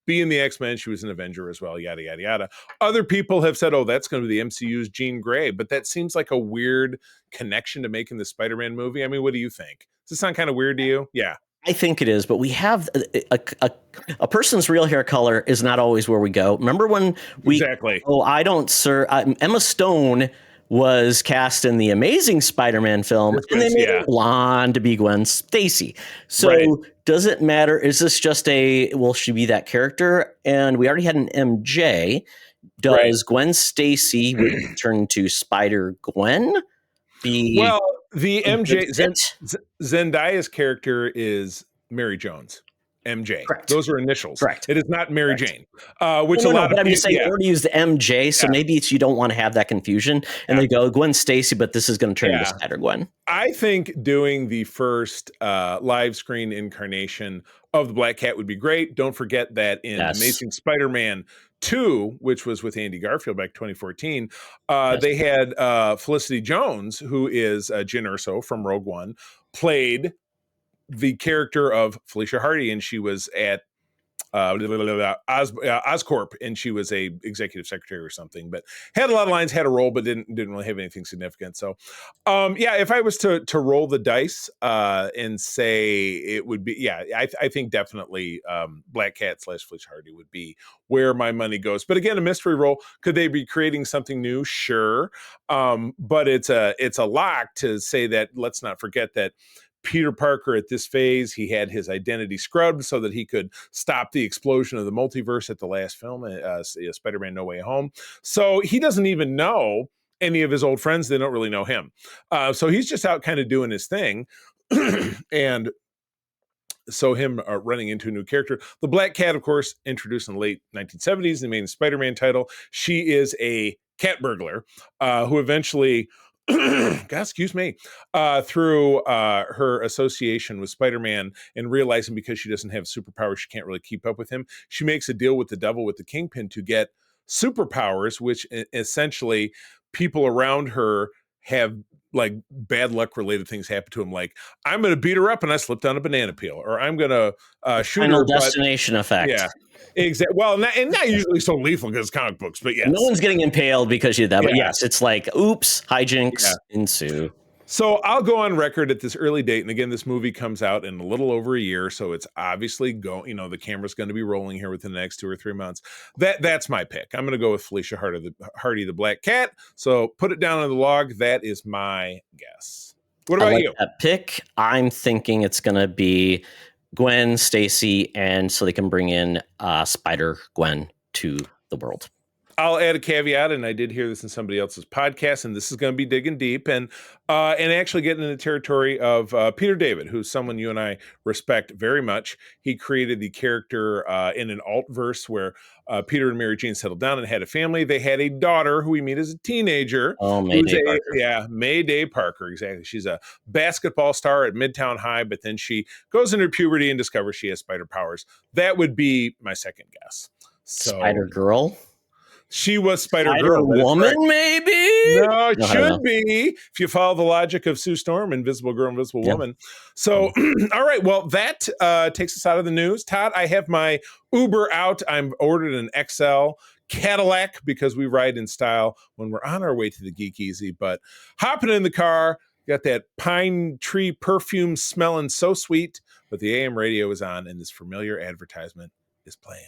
Speaker 3: be in the X-Men. She was an Avenger as well, yada, yada, yada. Other people have said, oh, that's going to be the MCU's Jean Grey, but that seems like a weird connection to making the Spider-Man movie. I mean, what do you think? Does this sound kind of weird to you? Yeah.
Speaker 2: I think it is, but we have a person's real hair color is not always where we go. Remember when we?
Speaker 3: Exactly.
Speaker 2: Oh, I don't, sir. Emma Stone was cast in the Amazing Spider-Man film, and they made her blonde to be Gwen Stacy. So does it matter? Is this just will she be that character? And we already had an MJ. Does Gwen Stacy turn to Spider Gwen?
Speaker 3: Well, the MJ Zendaya's character is Mary Jones. MJ.
Speaker 2: Correct.
Speaker 3: Those are initials.
Speaker 2: Correct.
Speaker 3: It is not Mary Jane. Which
Speaker 2: no,
Speaker 3: a lot of
Speaker 2: but I'm
Speaker 3: people,
Speaker 2: just saying they already used MJ, so maybe it's you don't want to have that confusion. And they go Gwen Stacy, but this is going to turn into Spider Gwen.
Speaker 3: I think doing the first live screen incarnation of the Black Cat would be great. Don't forget that in Amazing Spider-Man 2, which was with Andy Garfield back 2014, they had Felicity Jones, who is Jyn Erso from Rogue One, played the character of Felicia Hardy, and she was at Oscorp, and she was a executive secretary or something, but had a lot of lines, had a role, but didn't really have anything significant. So if I was to roll the dice and say it would be, I think definitely Black Cat / Felicia Hardy would be where my money goes. But again, a mystery role, could they be creating something new? Sure. But it's a lock to say that. Let's not forget that Peter Parker at this phase, he had his identity scrubbed so that he could stop the explosion of the multiverse at the last film, Spider-Man No Way Home. So he doesn't even know any of his old friends. They don't really know him. So he's just out kind of doing his thing. And so him running into a new character. The Black Cat, of course, introduced in the late 1970s, the main Spider-Man title. She is a cat burglar who eventually... God, excuse me, through her association with Spider-Man and realizing because she doesn't have superpowers, she can't really keep up with him. She makes a deal with the devil, with the Kingpin, to get superpowers, which essentially people around her have like bad luck related things happen to him. Like, I'm going to beat her up and I slipped on a banana peel, or I'm going to shoot her.
Speaker 2: Final Destination effect.
Speaker 3: Yeah. Exactly. Well, not usually so lethal because comic books, but yes.
Speaker 2: No one's getting impaled because you did that, but yes, it's like, oops, hijinks ensue.
Speaker 3: So I'll go on record at this early date. And again, this movie comes out in a little over a year. So it's obviously the camera's going to be rolling here within the next 2 or 3 months. That's my pick. I'm going to go with Felicia Hardy, the Black Cat. So put it down on the log. That is my guess. What about you?
Speaker 2: That pick, I'm thinking it's going to be Gwen Stacy, and so they can bring in Spider Gwen to the world.
Speaker 3: I'll add a caveat, and I did hear this in somebody else's podcast, and this is going to be digging deep and actually getting in the territory of Peter David, who's someone you and I respect very much. He created the character in an alt-verse where Peter and Mary Jane settled down and had a family. They had a daughter who we meet as a teenager.
Speaker 2: Oh, Mayday Parker.
Speaker 3: Yeah, Mayday Parker, exactly. She's a basketball star at Midtown High, but then she goes into puberty and discovers she has spider powers. That would be my second guess.
Speaker 2: Spider Girl?
Speaker 3: She was Spider-Girl.
Speaker 2: Woman, maybe?
Speaker 3: No, it should be. If you follow the logic of Sue Storm, Invisible Girl, Invisible Woman. So, all right. Well, that takes us out of the news. Todd, I have my Uber out. I'm ordered an XL Cadillac because we ride in style when we're on our way to the Geek Easy. But hopping in the car, got that pine tree perfume smelling so sweet. But the AM radio is on, and this familiar advertisement is playing.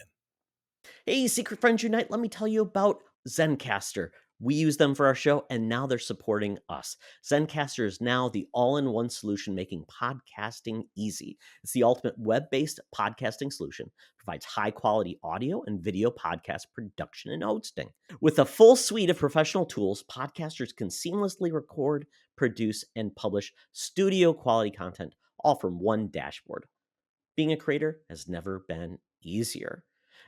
Speaker 2: Hey, Secret Friends Unite, let me tell you about Zencastr. We use them for our show, and now they're supporting us. Zencastr is now the all-in-one solution making podcasting easy. It's the ultimate web-based podcasting solution. Provides high-quality audio and video podcast production and hosting. With a full suite of professional tools, podcasters can seamlessly record, produce, and publish studio-quality content, all from one dashboard. Being a creator has never been easier.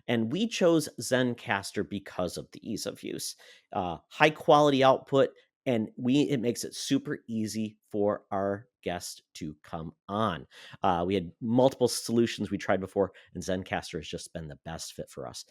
Speaker 2: And we chose Zencastr because of the ease of use. High quality output And it makes it super easy for our guests to come on. We had multiple solutions we tried before, and Zencastr has just been the best fit for us.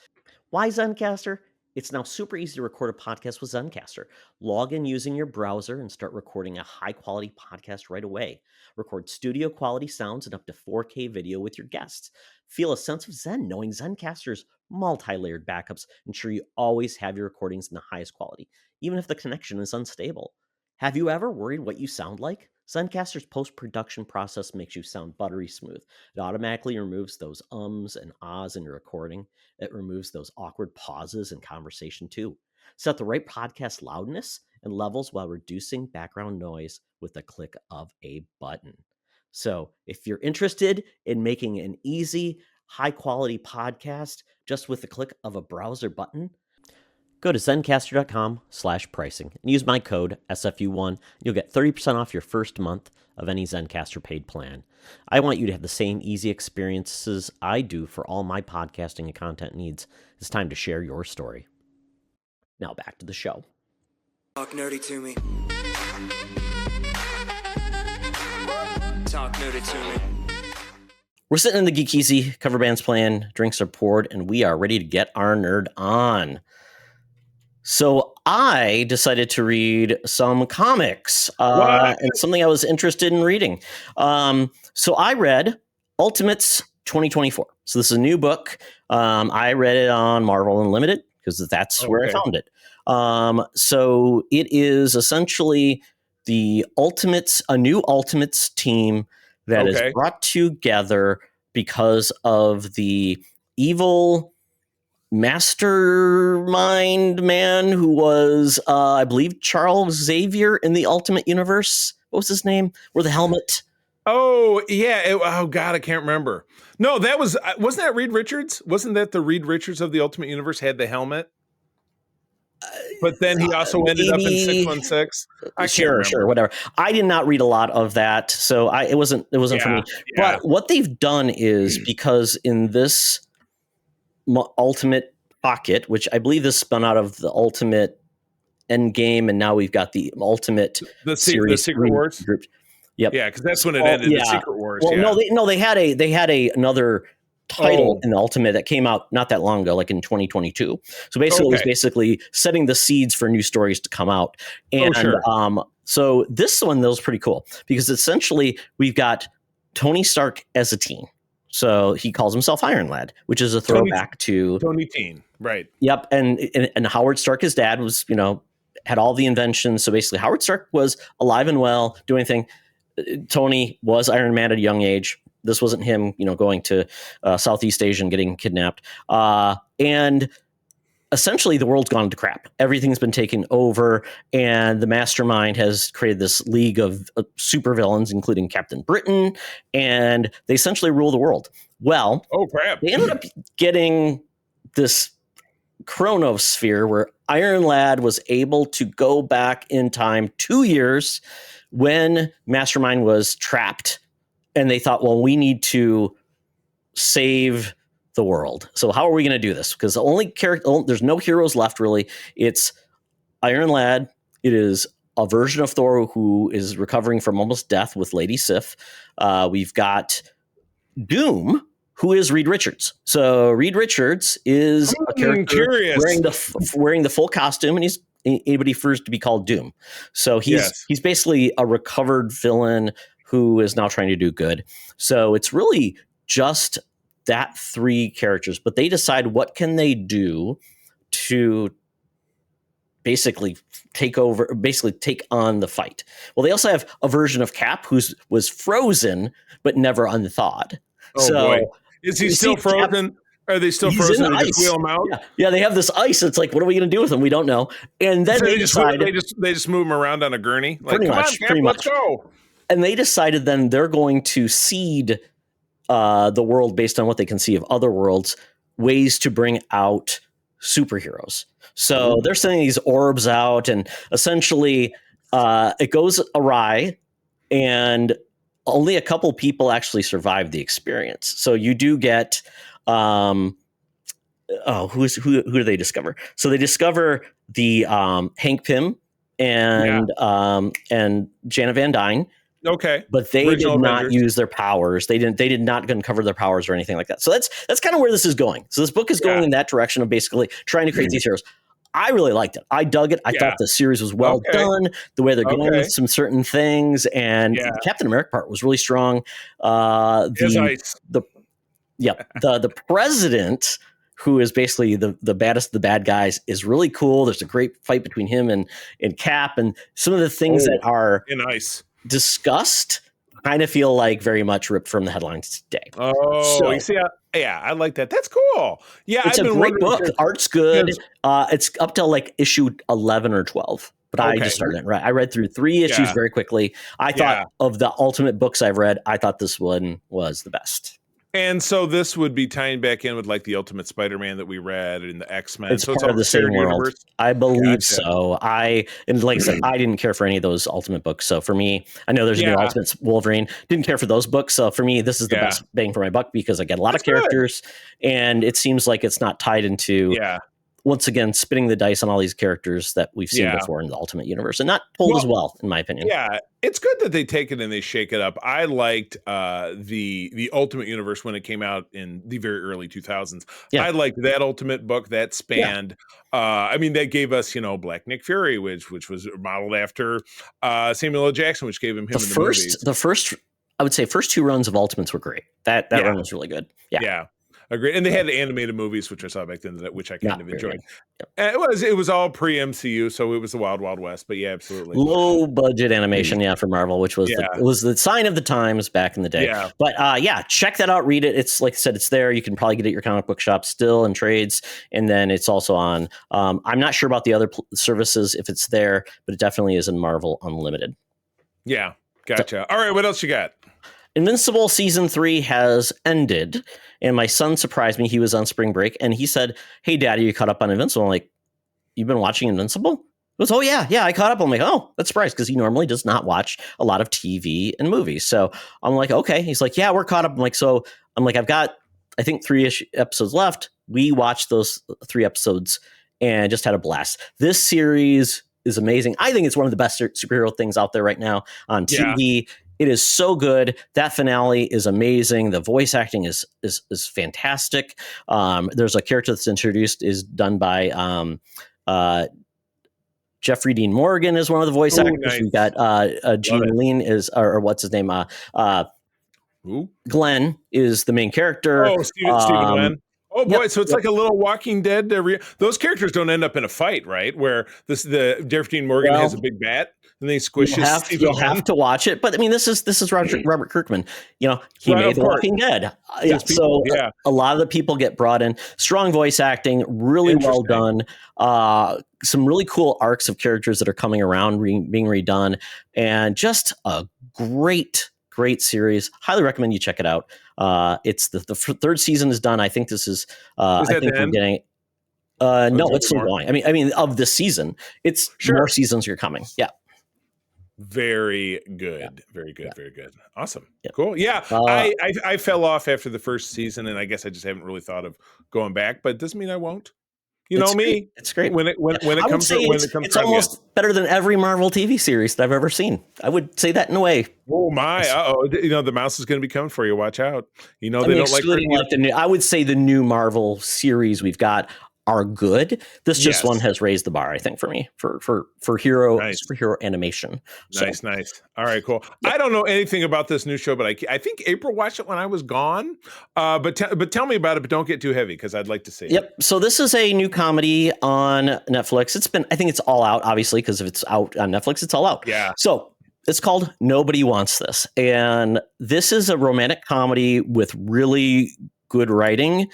Speaker 2: Why Zencastr? It's now super easy to record a podcast with Zencastr. Log in using your browser and start recording a high-quality podcast right away. Record studio-quality sounds and up to 4K video with your guests. Feel a sense of zen knowing Zencastr's multi-layered backups ensure you always have your recordings in the highest quality, even if the connection is unstable. Have you ever worried what you sound like? Zencastr's post-production process makes you sound buttery smooth. It automatically removes those ums and ahs in your recording. It removes those awkward pauses in conversation too. Set the right podcast loudness and levels while reducing background noise with the click of a button. So if you're interested in making an easy, high-quality podcast just with the click of a browser button, go to zencastr.com/pricing and use my code SFU1. You'll get 30% off your first month of any Zencastr paid plan. I want you to have the same easy experiences I do for all my podcasting and content needs. It's time to share your story. Now back to the show.
Speaker 5: Talk nerdy to me. Talk nerdy to me.
Speaker 2: We're sitting in the Geek Easy, cover band's playing, drinks are poured, and we are ready to get our nerd on. So I decided to read some comics and something I was interested in reading. So I read Ultimates 2024. So this is a new book. I read it on Marvel Unlimited because that's where I found it. So it is essentially the Ultimates, a new Ultimates team that is brought together because of the evil mastermind man who was, I believe, Charles Xavier in the Ultimate Universe. What was his name? Wore the helmet.
Speaker 3: Oh, yeah. Oh, God, I can't remember. No, wasn't that Reed Richards? Wasn't that the Reed Richards of the Ultimate Universe had the helmet? But then he also ended up in 616. I can't remember.
Speaker 2: Sure, whatever. I did not read a lot of that, so it wasn't for me.
Speaker 3: Yeah.
Speaker 2: But what they've done is, because in this Ultimate Pocket, which I believe is spun out of the Ultimate Endgame, and now we've got the Ultimate
Speaker 3: Secret Wars
Speaker 2: group. Yep.
Speaker 3: Yeah, because that's when it ended. The Secret Wars.
Speaker 2: Well, they had another title in the Ultimate that came out not that long ago, like in 2022. So basically, it was basically setting the seeds for new stories to come out. And so this one was pretty cool because essentially we've got Tony Stark as a teen. So he calls himself Iron Lad, which is a throwback to
Speaker 3: Tony Teen, right?
Speaker 2: Yep, and Howard Stark, his dad, was had all the inventions. So basically, Howard Stark was alive and well, doing thing. Tony was Iron Man at a young age. This wasn't him, going to Southeast Asia and getting kidnapped. And essentially, the world's gone to crap. Everything's been taken over, and the mastermind has created this league of supervillains, including Captain Britain, and they essentially rule the world. Well, they ended up getting this chronosphere where Iron Lad was able to go back in time 2 years when Mastermind was trapped, and they thought, well, we need to save the world. So how are we going to do this? Because the only character, there's no heroes left, really. It's Iron Lad. It is a version of Thor who is recovering from almost death with Lady Sif. We've got Doom, who is Reed Richards. So Reed Richards is a character wearing the full costume, and he's anybody first to be called Doom. So he's basically a recovered villain who is now trying to do good. So it's really just that three characters, but they decide what can they do to basically take on the fight. Well, they also have a version of Cap who was frozen but never unthawed.
Speaker 3: Boy. Is he still frozen? Are they still frozen? They just wheel him out?
Speaker 2: Yeah, they have this ice. It's like, what are we going to do with him? We don't know. And then they
Speaker 3: just move him around on a gurney. Like,
Speaker 2: pretty much.
Speaker 3: Let's go.
Speaker 2: And they decided then they're going to seed the world based on what they can see of other worlds, ways to bring out superheroes. So they're sending these orbs out, and essentially it goes awry, and only a couple people actually survive the experience. So you do get who do they discover? So they discover the Hank Pym and Janet Van Dyne.
Speaker 3: Okay.
Speaker 2: But they
Speaker 3: Original
Speaker 2: did not
Speaker 3: Avengers.
Speaker 2: use their powers. They did not uncover their powers or anything like that. So that's kind of where this is going. So this book is going in that direction of basically trying to create these heroes. I really liked it. I dug it. I thought the series was well done. The way they're going with some certain things, and the Captain America part was really strong. The president, who is basically the baddest of the bad guys, is really cool. There's a great fight between him and Cap, and some of the things that are discussed kind of feel like very much ripped from the headlines today.
Speaker 3: Oh, you see, I like that. That's cool. Yeah,
Speaker 2: it's a great book. Art's good. It's up to like issue 11 or 12. But I just started it. Right, I read through 3 issues very quickly. I thought of the Ultimate books I've read, I thought this one was the best.
Speaker 3: And so this would be tying back in with like the Ultimate Spider-Man that we read and the X-Men.
Speaker 2: It's part of the same world. Universe. I believe so. And like I said, I didn't care for any of those Ultimate books. So for me, I know there's a new Ultimate Wolverine. Didn't care for those books. So for me, this is the best bang for my buck because I get a lot of characters, and it seems like it's not tied into. Once again, spinning the dice on all these characters that we've seen before in the Ultimate Universe, and not told as well, in my opinion.
Speaker 3: Yeah, it's good that they take it and they shake it up. I liked the Ultimate Universe when it came out in the very early 2000s. I liked that Ultimate book that spanned. I mean, that gave us, Black Nick Fury, which was modeled after Samuel L. Jackson, which gave him in the movies.
Speaker 2: The first, I would say, first 2 runs of Ultimates were great. That run was really good. Yeah.
Speaker 3: Agreed. And they had animated movies, which I saw back then, which I kind of enjoyed. And it was all pre-MCU, so it was the Wild Wild West. But yeah, absolutely.
Speaker 2: Low budget animation, for Marvel, which was was the sign of the times back in the day. Yeah. But check that out, read it. It's like I said, it's there. You can probably get it at your comic book shop still in trades, and then it's also on. I'm not sure about the other services if it's there, but it definitely is in Marvel Unlimited.
Speaker 3: Yeah, gotcha. All right, what else you got?
Speaker 2: Invincible season 3 has ended, and my son surprised me. He was on spring break, and he said, "Hey, Daddy, you caught up on Invincible?" I'm like, "You've been watching Invincible?" He goes, "Oh yeah, I caught up." I'm like, "Oh, that's surprised," because he normally does not watch a lot of TV and movies. So I'm like, "Okay." He's like, "Yeah, we're caught up." I'm like, "I've got, I think 3 episodes left." We watched those 3 episodes and just had a blast. This series is amazing. I think it's one of the best superhero things out there right now on TV. It is so good. That finale is amazing. The voice acting is fantastic. There's a character that's introduced is done by Jeffrey Dean Morgan is one of the voice actors. Nice. We got Gene Lean is or what's his name? Glenn is the main character.
Speaker 3: Oh, Stephen Glenn. Oh boy, so it's like a little Walking Dead. Those characters don't end up in a fight, right? Where the Jeffrey Dean Morgan has a big bat and they squish
Speaker 2: You'll have to watch it, but I mean, this is Robert Kirkman. He made The Walking Dead. A lot of the people get brought in. Strong voice acting, really well done. Some really cool arcs of characters that are coming around, being redone, and just a great series. Highly recommend you check it out. It's the 3rd season is done. I think this is I think we're getting no, it's still going. I mean of this season. It's more seasons are coming. Yeah.
Speaker 3: Very good. Very good. Very good. Awesome. Cool. Yeah. I fell off after the first season, and I guess I just haven't really thought of going back, but it doesn't mean I won't. It's me.
Speaker 2: Great. It's great.
Speaker 3: When it comes to
Speaker 2: it's almost better than every Marvel TV series that I've ever seen. I would say that in a way.
Speaker 3: Oh my! The mouse is going to be coming for you. Watch out! They don't like
Speaker 2: the new. I would say the new Marvel series we've got are good. This just one has raised the bar, I think, for me for superhero animation.
Speaker 3: Nice. All right, cool. I don't know anything about this new show, but I think April watched it when I was gone. But tell me about it, but don't get too heavy because I'd like to see it.
Speaker 2: Yep. So this is a new comedy on Netflix. I think it's all out, obviously, because if it's out on Netflix, it's all out.
Speaker 3: Yeah.
Speaker 2: So it's called Nobody Wants This. And this is a romantic comedy with really good writing.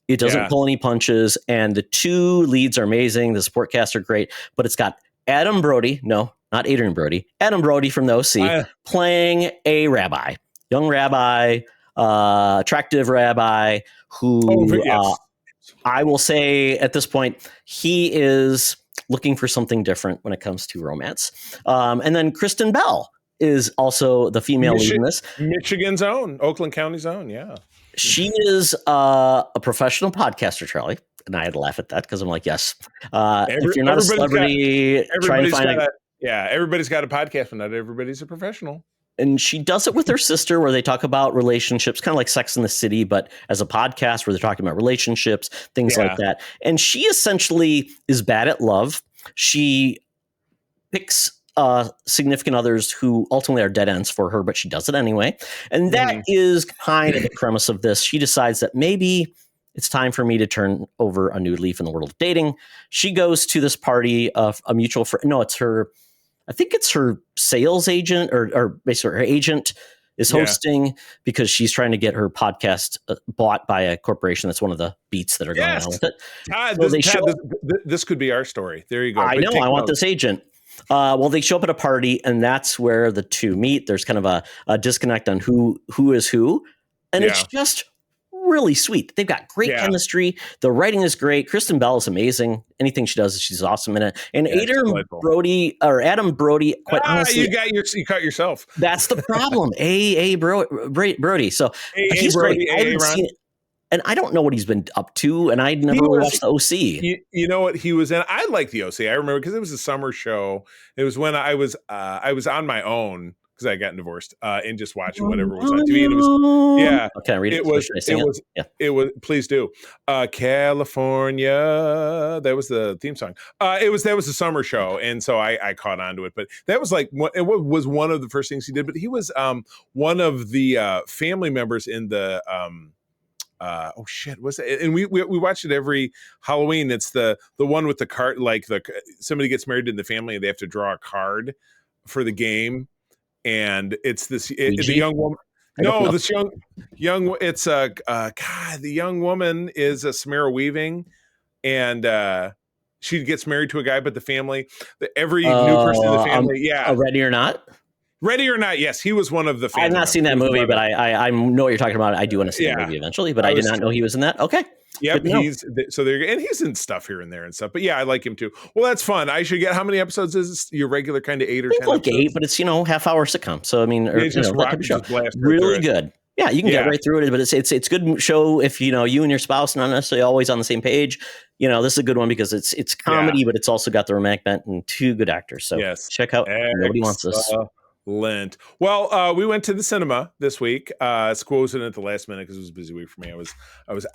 Speaker 2: It doesn't pull any punches, and the 2 leads are amazing. The support cast are great, but it's got Adam Brody, no, not Adrian Brody, Adam Brody from the OC playing a rabbi, young rabbi, attractive rabbi who I will say at this point, he is looking for something different when it comes to romance. And then Kristen Bell is also the female lead in this.
Speaker 3: Michigan's own, Oakland County's own,
Speaker 2: She is a professional podcaster, Charlie, and I had to laugh at that because I'm like, yes. If you're not a celebrity trying to find
Speaker 3: Yeah, everybody's got a podcast, but not everybody's a professional.
Speaker 2: And she does it with her sister where they talk about relationships, kind of like Sex in the City, but as a podcast where they're talking about relationships, things like that. And she essentially is bad at love. She picks significant others who ultimately are dead ends for her, but she does it anyway. And that is kind of the premise of this. She decides that maybe it's time for me to turn over a new leaf in the world of dating. She goes to this party of a mutual friend. No, it's her. I think it's her sales agent or basically her agent is hosting because she's trying to get her podcast bought by a corporation. That's one of the beats that are going on with it.
Speaker 3: This could be our story. There you go.
Speaker 2: I know. I want this agent. Well, they show up at a party, and that's where the two meet. There's kind of a disconnect on who is who, and it's just really sweet. They've got great chemistry. The writing is great. Kristen Bell is amazing. Anything she does, she's awesome in it. And Adam Brody, quite honestly,
Speaker 3: you caught yourself.
Speaker 2: That's the problem. Brody. So he's great. I haven't seen it. And I don't know what he's been up to, and I'd never really watched the OC.
Speaker 3: You know what he was in? I like the OC. I remember because it was a summer show. It was when I was on my own because I got divorced and just watching whatever was on TV. And it was
Speaker 2: Can I read it?
Speaker 3: It was. Please do. California. That was the theme song. That was a summer show, and so I caught on to it. But that was like it was one of the first things he did. But he was one of the family members in the. What's that? And we watch it every Halloween. It's the one with the card, like somebody gets married in the family and they have to draw a card for the game, and it's the young woman. No, this young. It's the young woman is a Samara Weaving, and she gets married to a guy, but the family, every new person in the family,
Speaker 2: Ready or Not.
Speaker 3: Ready or Not, yes, he was one of the.
Speaker 2: I've not seen that movie, but I know what you're talking about. I do want to see that movie eventually, but I did not know he was in that. Okay.
Speaker 3: Yep, he's in stuff here and there and stuff. But yeah, I like him too. Well, that's fun. I should get how many episodes is this? Your regular kind of 8 or 10?
Speaker 2: Like 8, but it's half-hour sitcom. So I mean, really good. Yeah, you can get right through it, but it's good show if you and your spouse not necessarily always on the same page. This is a good one because it's comedy, but it's also got the romantic bent and 2 good actors. So check out Nobody Wants This.
Speaker 3: Lent. Well, we went to the cinema this week. Squozen at the last minute because it was a busy week for me. I was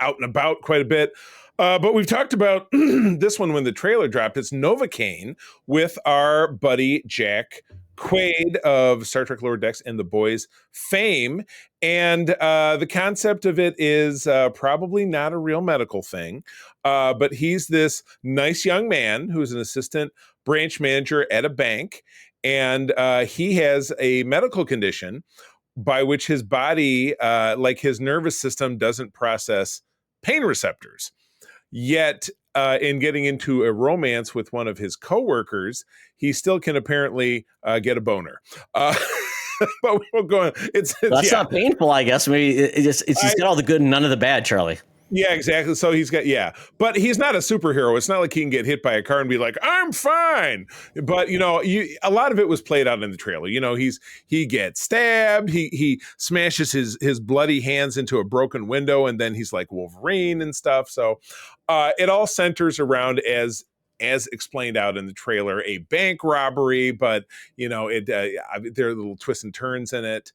Speaker 3: out and about quite a bit. But we've talked about this one when the trailer dropped. It's Novacaine with our buddy Jack Quaid of Star Trek Lower Decks and The Boys fame. And the concept of it is probably not a real medical thing. But he's this nice young man who's an assistant branch manager at a bank. And he has a medical condition by which his body, like his nervous system, doesn't process pain receptors. Yet, in getting into a romance with one of his coworkers, he still can apparently get a boner. But we'll go on. That's
Speaker 2: not painful, I guess. Maybe he's got all the good and none of the bad, Charlie.
Speaker 3: Yeah, exactly. So he's got, but he's not a superhero. It's not like he can get hit by a car and be like, I'm fine. But, a lot of it was played out in the trailer. He gets stabbed. He smashes his bloody hands into a broken window, and then he's like Wolverine and stuff. So it all centers around, as explained out in the trailer, a bank robbery, but there are little twists and turns in it.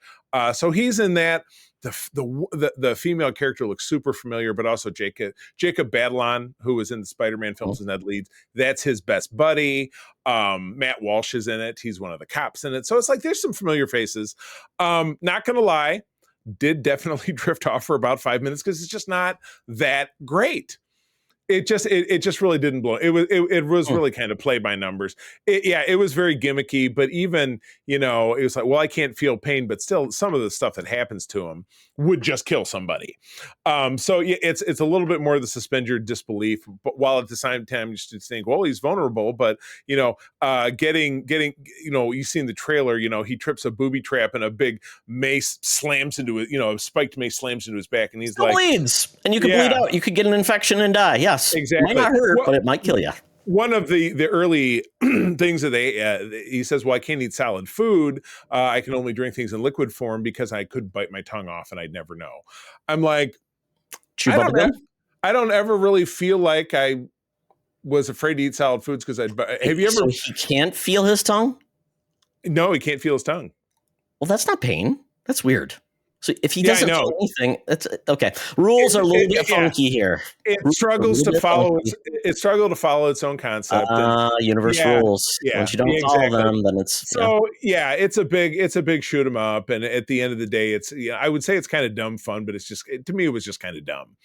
Speaker 3: So he's in that. The female character looks super familiar, but also Jacob Batalon, who was in the Spider-Man films and Ned Leeds, that's his best buddy. Matt Walsh is in it. He's one of the cops in it. So it's like there's some familiar faces. Not gonna lie, did definitely drift off for about 5 minutes because it's just not that great. It just really didn't blow. It was really kind of play by numbers. It was very gimmicky, but even, it was like, well, I can't feel pain, but still some of the stuff that happens to him would just kill somebody. So it's a little bit more of the suspend your disbelief, but while at the same time you should think, well, he's vulnerable, but getting you've seen the trailer, he trips a booby trap and a big mace slams into it, a spiked mace slams into his back, and he's
Speaker 2: still bleeds, and you could bleed out. You could get an infection and die. Yeah.
Speaker 3: Exactly.
Speaker 2: It might not hurt, but it might kill you.
Speaker 3: One of the early things that he says, well, I can't eat solid food. I can only drink things in liquid form because I could bite my tongue off and I'd never know. I'm like, I don't ever really feel like I was afraid to eat solid foods because have you ever?
Speaker 2: So he can't feel his tongue?
Speaker 3: No, he can't feel his tongue.
Speaker 2: Well, that's not pain. That's weird. So if he
Speaker 3: Yeah, I
Speaker 2: doesn't
Speaker 3: know.
Speaker 2: feel anything, that's okay. Rules are a little bit funky here.
Speaker 3: It
Speaker 2: Rules are a
Speaker 3: struggles
Speaker 2: little
Speaker 3: to
Speaker 2: bit
Speaker 3: follow
Speaker 2: funky.
Speaker 3: it struggled to follow its own concept. And
Speaker 2: Universe
Speaker 3: yeah,
Speaker 2: rules.
Speaker 3: yeah,
Speaker 2: Once you don't follow
Speaker 3: exactly.
Speaker 2: them, then it's
Speaker 3: So yeah, it's a big shoot 'em up, and at the end of the day, it's I would say it's kind of dumb fun, but it's just to me it was just kind of dumb.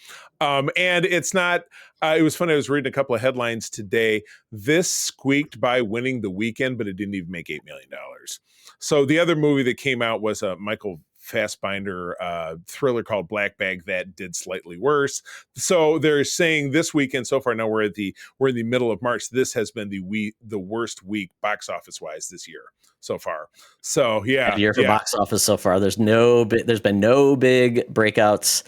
Speaker 3: And it's not. It was funny. I was reading a couple of headlines today. This squeaked by winning the weekend, but it didn't even make $8 million. So the other movie that came out was a Michael Fassbinder thriller called Black Bag that did slightly worse. So they're saying this weekend so far. Now we're in the middle of March. This has been the worst week box office wise this year so far. So yeah,
Speaker 2: bad year for box office so far. There's been no big breakouts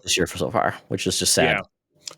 Speaker 2: this year so far, which is just sad.
Speaker 3: Yeah.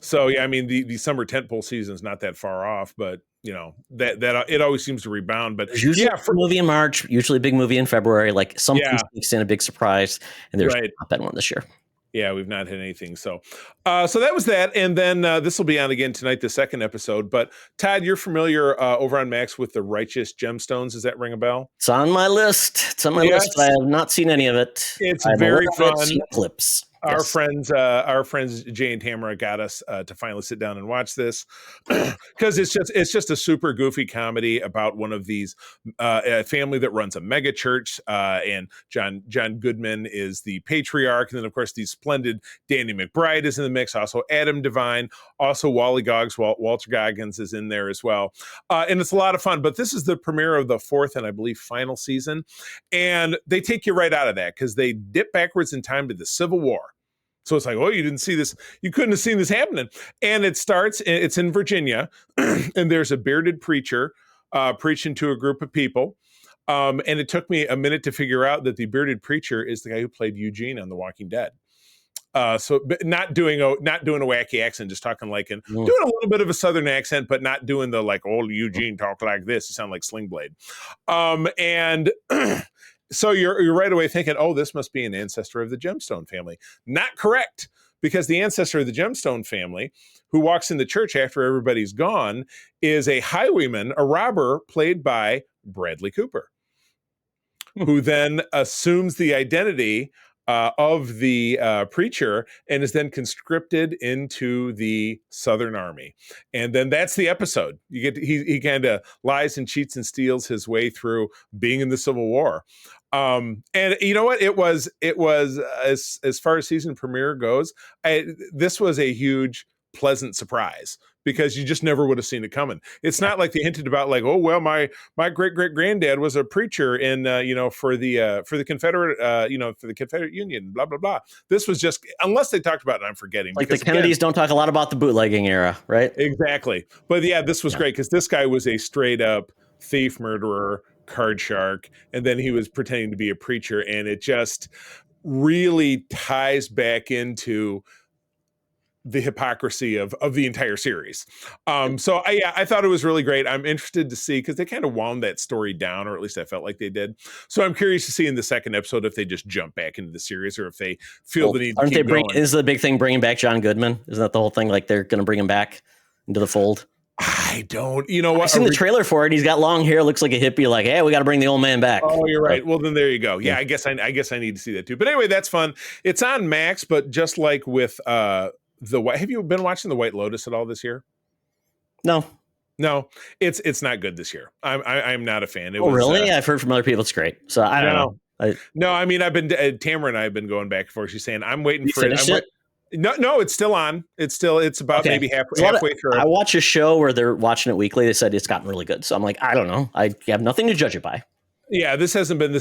Speaker 3: So yeah, I mean the summer tentpole season is not that far off, but you know that it always seems to rebound. But
Speaker 2: there's usually a movie in March, usually a big movie in February. Like something sneaks in a big surprise, and there's not been one this year.
Speaker 3: Yeah, we've not had anything. So that was that, and then this will be on again tonight, the second episode. But Todd, you're familiar over on Max with the Righteous Gemstones. Does that ring a bell?
Speaker 2: It's on my list. It's on my list. But I have not seen any of it.
Speaker 3: It's very fun.
Speaker 2: Clips.
Speaker 3: Our friends Jay and Tamara got us to finally sit down and watch this because it's just a super goofy comedy about one of these a family that runs a mega church, and John Goodman is the patriarch, and then of course the splendid Danny McBride is in the mix, also Adam Devine, also Wally Goggs, Walter Goggins is in there as well, and it's a lot of fun. But this is the premiere of the fourth and I believe final season, and they take you right out of that because they dip backwards in time to the Civil War. So it's like, oh, you didn't see this. You couldn't have seen this happening. And it's in Virginia, and there's a bearded preacher preaching to a group of people. And it took me a minute to figure out that the bearded preacher is the guy who played Eugene on The Walking Dead. So not doing a wacky accent, just talking like doing a little bit of a Southern accent, but not doing the like old Eugene talk like this. You sound like Sling Blade. And so you're right away thinking, oh, this must be an ancestor of the Gemstone family. Not correct, because the ancestor of the Gemstone family, who walks in the church after everybody's gone, is a highwayman, a robber played by Bradley Cooper, who then assumes the identity of the preacher and is then conscripted into the Southern Army. And then that's the episode. He kind of lies and cheats and steals his way through being in the Civil War. And you know what? It was as far as season premiere goes, this was a huge, pleasant surprise because you just never would have seen it coming. It's not like they hinted about like, oh well, my great granddad was a preacher in for the Confederate for the Confederate Union, blah blah blah. This was just, unless they talked about it, I'm forgetting.
Speaker 2: Like the Kennedys don't talk a lot about the bootlegging era, right?
Speaker 3: Exactly. But yeah, this was great because this guy was a straight up thief, murderer, card shark, and then he was pretending to be a preacher, and it just really ties back into the hypocrisy of the entire series. So I thought it was really great. I'm interested to see, because they kind of wound that story down, or at least I felt like they did. So I'm curious to see in the second episode if they just jump back into the series or if they feel the need to keep going.
Speaker 2: Is the big thing bringing back John Goodman? Isn't that the whole thing? Like they're going to bring him back into the fold?
Speaker 3: I don't, you know what?
Speaker 2: I've seen the trailer for it. He's got long hair, looks like a hippie. Like, hey, we got to bring the old man back.
Speaker 3: Oh, you're right. Well, then there you go. Yeah, I guess I need to see that too. But anyway, that's fun. It's on Max, but just like with have you been watching The White Lotus at all this year?
Speaker 2: No,
Speaker 3: it's not good this year. I'm not a fan.
Speaker 2: Really? I've heard from other people it's great. So I don't know.
Speaker 3: No, I mean, I've been Tamara and I have been going back and forth. She's saying I'm waiting for
Speaker 2: it.
Speaker 3: No, it's still on. It's about maybe halfway through.
Speaker 2: I watch a show where they're watching it weekly. They said it's gotten really good. So I'm like, I don't know. I have nothing to judge it by.
Speaker 3: Yeah, this hasn't been the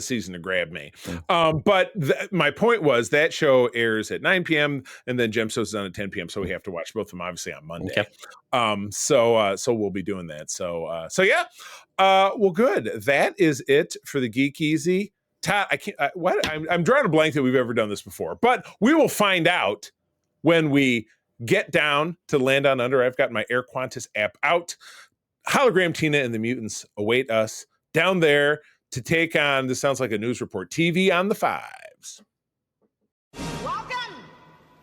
Speaker 3: season to grab me. But my point was that show airs at 9 p.m. and then Gemstones is on at 10 p.m. So we have to watch both of them obviously on Monday. Okay. So we'll be doing that. So yeah. Well, good. That is it for the Geek Easy. Todd, I'm drawing a blank that we've ever done this before, but we will find out when we get down to Land on Under. I've got my Air Qantas app out. Hologram Tina and the Mutants await us down there to take on, this sounds like a news report, TV on the 5's.
Speaker 6: Welcome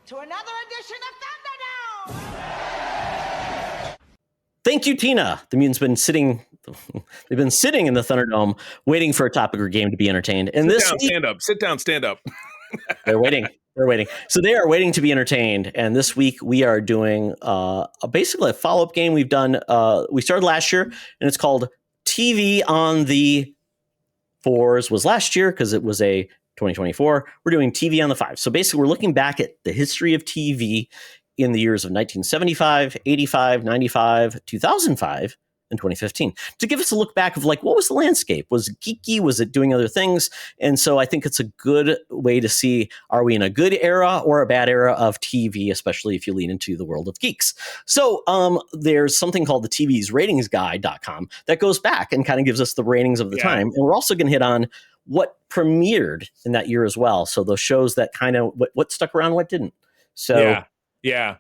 Speaker 6: to another edition of Thunderdome!
Speaker 2: Thank you, Tina. The mutants been sitting. They've been sitting in the Thunderdome, waiting for a topic or game to be entertained. And
Speaker 3: Sit
Speaker 2: this
Speaker 3: down,
Speaker 2: week,
Speaker 3: stand up. Sit down, stand up.
Speaker 2: they're waiting. They're waiting. So they are waiting to be entertained. And this week we are doing basically a follow-up game we've done. We started last year, and it's called TV on the 4s was last year because it was a 2024. We're doing TV on the 5s. So basically we're looking back at the history of TV in the years of 1975, 85, 95, 2005, and 2015 to give us a look back of like, what was the landscape? Was it geeky? Was it doing other things? And so I think it's a good way to see, are we in a good era or a bad era of TV, especially if you lean into the world of geeks? So there's something called the TV's ratingsguide.com that goes back and kind of gives us the ratings of the time. And we're also going to hit on what premiered in that year as well. So those shows that kind of what stuck around, what didn't. So
Speaker 3: yeah.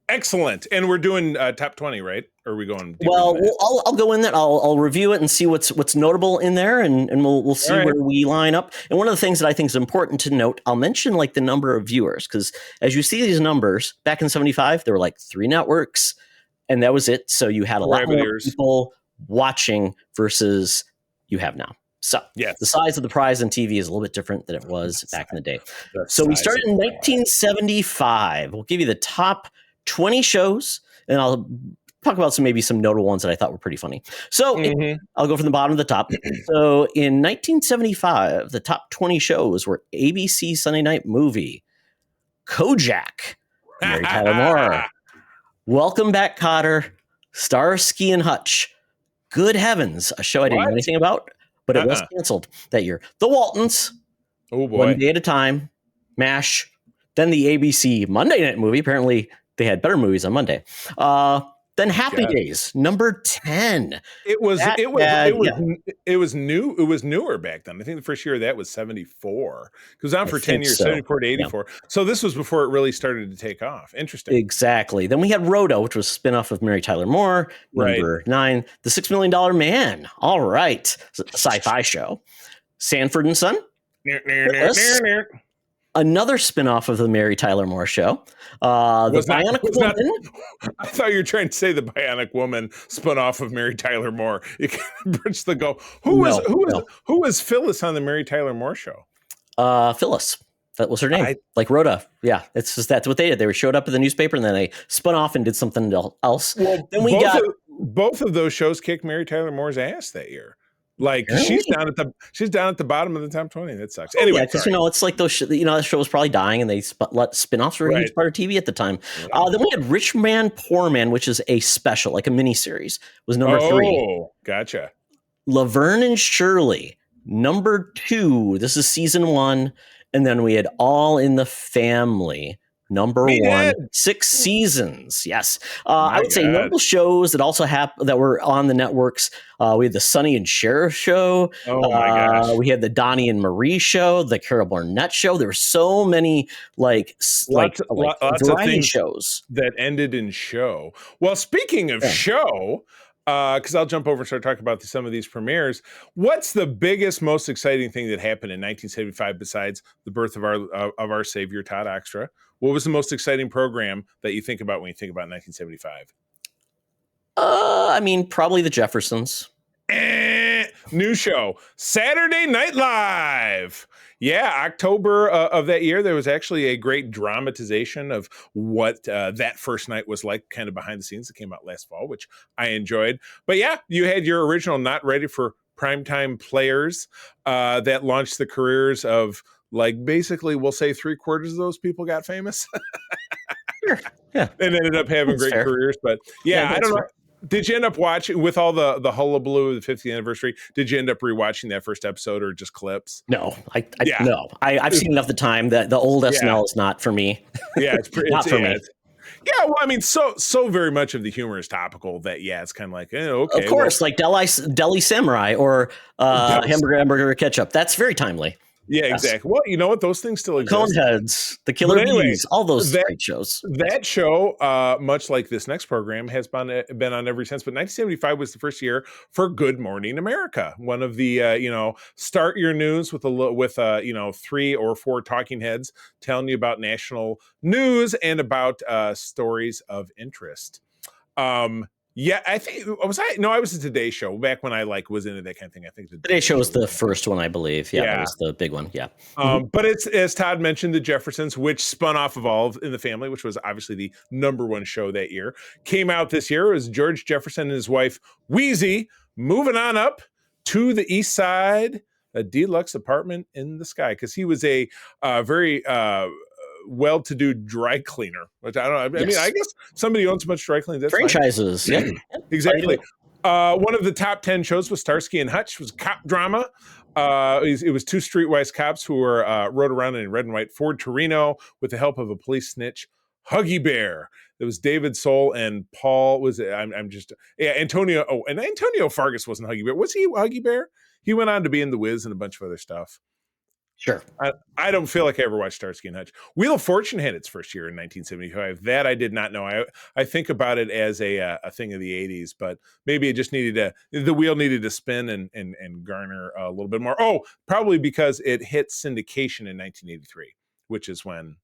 Speaker 3: Excellent. And we're doing top 20, right? Or are we going deeper
Speaker 2: well,
Speaker 3: than that?
Speaker 2: I'll go in there. I'll review it and see what's notable in there, and we'll see where we line up. And one of the things that I think is important to note, I'll mention like the number of viewers, because as you see these numbers back in 75, there were like 3 networks, and that was it. So you had a lot more people watching versus you have now. So the size of the prize on TV is a little bit different than it was back in the day. So we started in 1975. We'll give you the top 20 shows, and I'll talk about maybe some notable ones that I thought were pretty funny. So I'll go from the bottom to the top. So in 1975, the top 20 shows were ABC Sunday Night Movie, Kojak, Mary Tyler Moore, Welcome Back, Kotter, Starsky and Hutch, Good Heavens, a show I didn't know anything about, but it was canceled that year. The Waltons, One Day at a Time, MASH, then the ABC Monday Night Movie. Apparently, they had better movies on Monday. Then Happy Days, number 10.
Speaker 3: It was new. It was newer back then. I think the first year of that was 74. It was on for 10 years, 74 to 84. Yeah. So this was before it really started to take off. Interesting.
Speaker 2: Exactly. Then we had Rhoda, which was a spinoff of Mary Tyler Moore. Number 9, The $6 Million Man. All right. Sci-fi show. Sanford and Son. Another spinoff of the Mary Tyler Moore show. The Bionic Woman.
Speaker 3: I thought you were trying to say the Bionic Woman spinoff of Mary Tyler Moore. You can bridge the go. Who was Phyllis on the Mary Tyler Moore show?
Speaker 2: Phyllis. That was her name. Like Rhoda. Yeah. It's just that's what they did. They showed up in the newspaper and then they spun off and did something else.
Speaker 3: Well, then both of those shows kicked Mary Tyler Moore's ass that year. Like she's down at the bottom of the top 20. That sucks. Anyway,
Speaker 2: because it's like those. The show was probably dying, and they let spinoffs were a huge part of TV at the time. Then we had Rich Man, Poor Man, which is a special, like a miniseries, was number 3.
Speaker 3: Oh, gotcha.
Speaker 2: Laverne and Shirley, number 2. This is season 1, and then we had All in the Family. Number 1, 6 seasons. Yes. I would say notable shows that also that were on the networks. We had the Sonny and Cher show.
Speaker 3: Oh my gosh.
Speaker 2: We had the Donnie and Marie show, the Carol Burnett show. There were so many lots of things shows
Speaker 3: that ended in show. Well, speaking of show, because I'll jump over and start talking about some of these premieres. What's the biggest, most exciting thing that happened in 1975 besides the birth of our savior, Todd Oxtra? What was the most exciting program that you think about when you think about 1975?
Speaker 2: I mean, probably the Jeffersons.
Speaker 3: New show, Saturday Night Live. Yeah, October of that year, there was actually a great dramatization of what that first night was like, kind of behind the scenes, that came out last fall, which I enjoyed. But yeah, you had your original Not Ready for Primetime players that launched the careers of, like, basically, we'll say 3/4 of those people got famous.
Speaker 2: Sure. Yeah.
Speaker 3: And ended up having great careers. But I don't know. Fair. Did you end up watching, with all the hullabaloo of the 50th anniversary, did you end up rewatching that first episode or just clips?
Speaker 2: No, no. I've seen enough of the time that the old SNL is not for me.
Speaker 3: Yeah, it's
Speaker 2: not for me.
Speaker 3: Yeah, well, I mean, so very much of the humor is topical that, it's kind of like, okay.
Speaker 2: Of course, like Deli Samurai or Hamburger Ketchup. That's very timely.
Speaker 3: Yeah, exactly. Well, you know what? Those things still exist.
Speaker 2: Coneheads, The Killer Bees, all those great shows.
Speaker 3: That show, much like this next program, has been on ever since. But 1975 was the first year for Good Morning America, one of the start your news with 3 or 4 talking heads telling you about national news and about stories of interest. Yeah, I think I was a Today Show back when I was into that kind of thing. I think the
Speaker 2: Today Show was the first one, I believe. Yeah, that was the big one. Yeah.
Speaker 3: But it's, as Todd mentioned, the Jeffersons, which spun off of All in the Family, which was obviously the number one show that year, came out this year. It was George Jefferson and his wife Wheezy moving on up to the East Side, a deluxe apartment in the sky, because he was a very well-to-do dry cleaner. Which I don't know. I mean, I guess somebody owns much dry cleaning. That's
Speaker 2: franchises.
Speaker 3: Fine.
Speaker 2: Yeah,
Speaker 3: exactly. One of the top 10 shows was Starsky and Hutch. It was cop drama. It was two streetwise cops who were rode around in red and white Ford Torino with the help of a police snitch, Huggy Bear. There was David Soul and Paul. Antonio. Oh, and Antonio Fargas wasn't Huggy Bear. Was he Huggy Bear? He went on to be in The Wiz and a bunch of other stuff.
Speaker 2: Sure.
Speaker 3: I don't feel like I ever watched Starsky and Hutch. Wheel of Fortune had its first year in 1975. That I did not know. I think about it as a thing of the 80s, but maybe it just the wheel needed to spin and garner a little bit more. Oh, probably because it hit syndication in 1983, which is when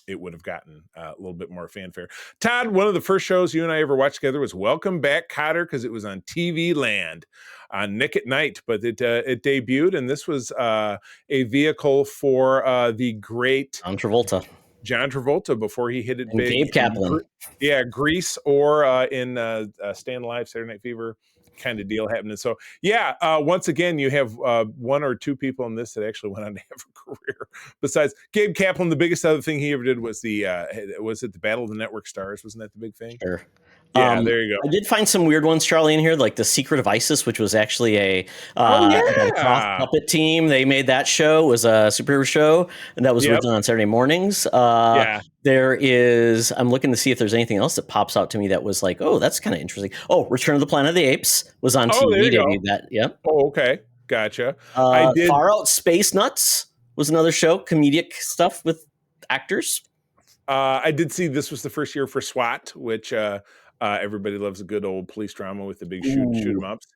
Speaker 3: it would have gotten a little bit more fanfare. Todd, one of the first shows you and I ever watched together was Welcome Back, Kotter, because it was on TV Land on Nick at Night, but it debuted, and this was a vehicle for the great John Travolta before he hit it
Speaker 2: and
Speaker 3: big.
Speaker 2: Gabe Kaplan.
Speaker 3: Grease or in Stand Alive, Saturday Night Fever kind of deal happening. So once again, you have one or two people in this that actually went on to have a career. Besides Gabe Kaplan, the biggest other thing he ever did was the Battle of the Network Stars. Wasn't that the big thing?
Speaker 2: Sure.
Speaker 3: Yeah, there you go.
Speaker 2: I did find some weird ones, Charlie, in here, like The Secret of ISIS, which was actually a puppet team. They made that show. It was a superhero show, and that was originally on Saturday mornings. There is, I'm looking to see if there's anything else that pops out to me that was like, oh, that's kind of interesting. Oh, Return of the Planet of the Apes was on TV. They made that. Yep.
Speaker 3: Oh, okay. Gotcha.
Speaker 2: Far Out Space Nuts was another show, comedic stuff with actors.
Speaker 3: I did see this was the first year for SWAT, which everybody loves a good old police drama with the big shoot 'em ups.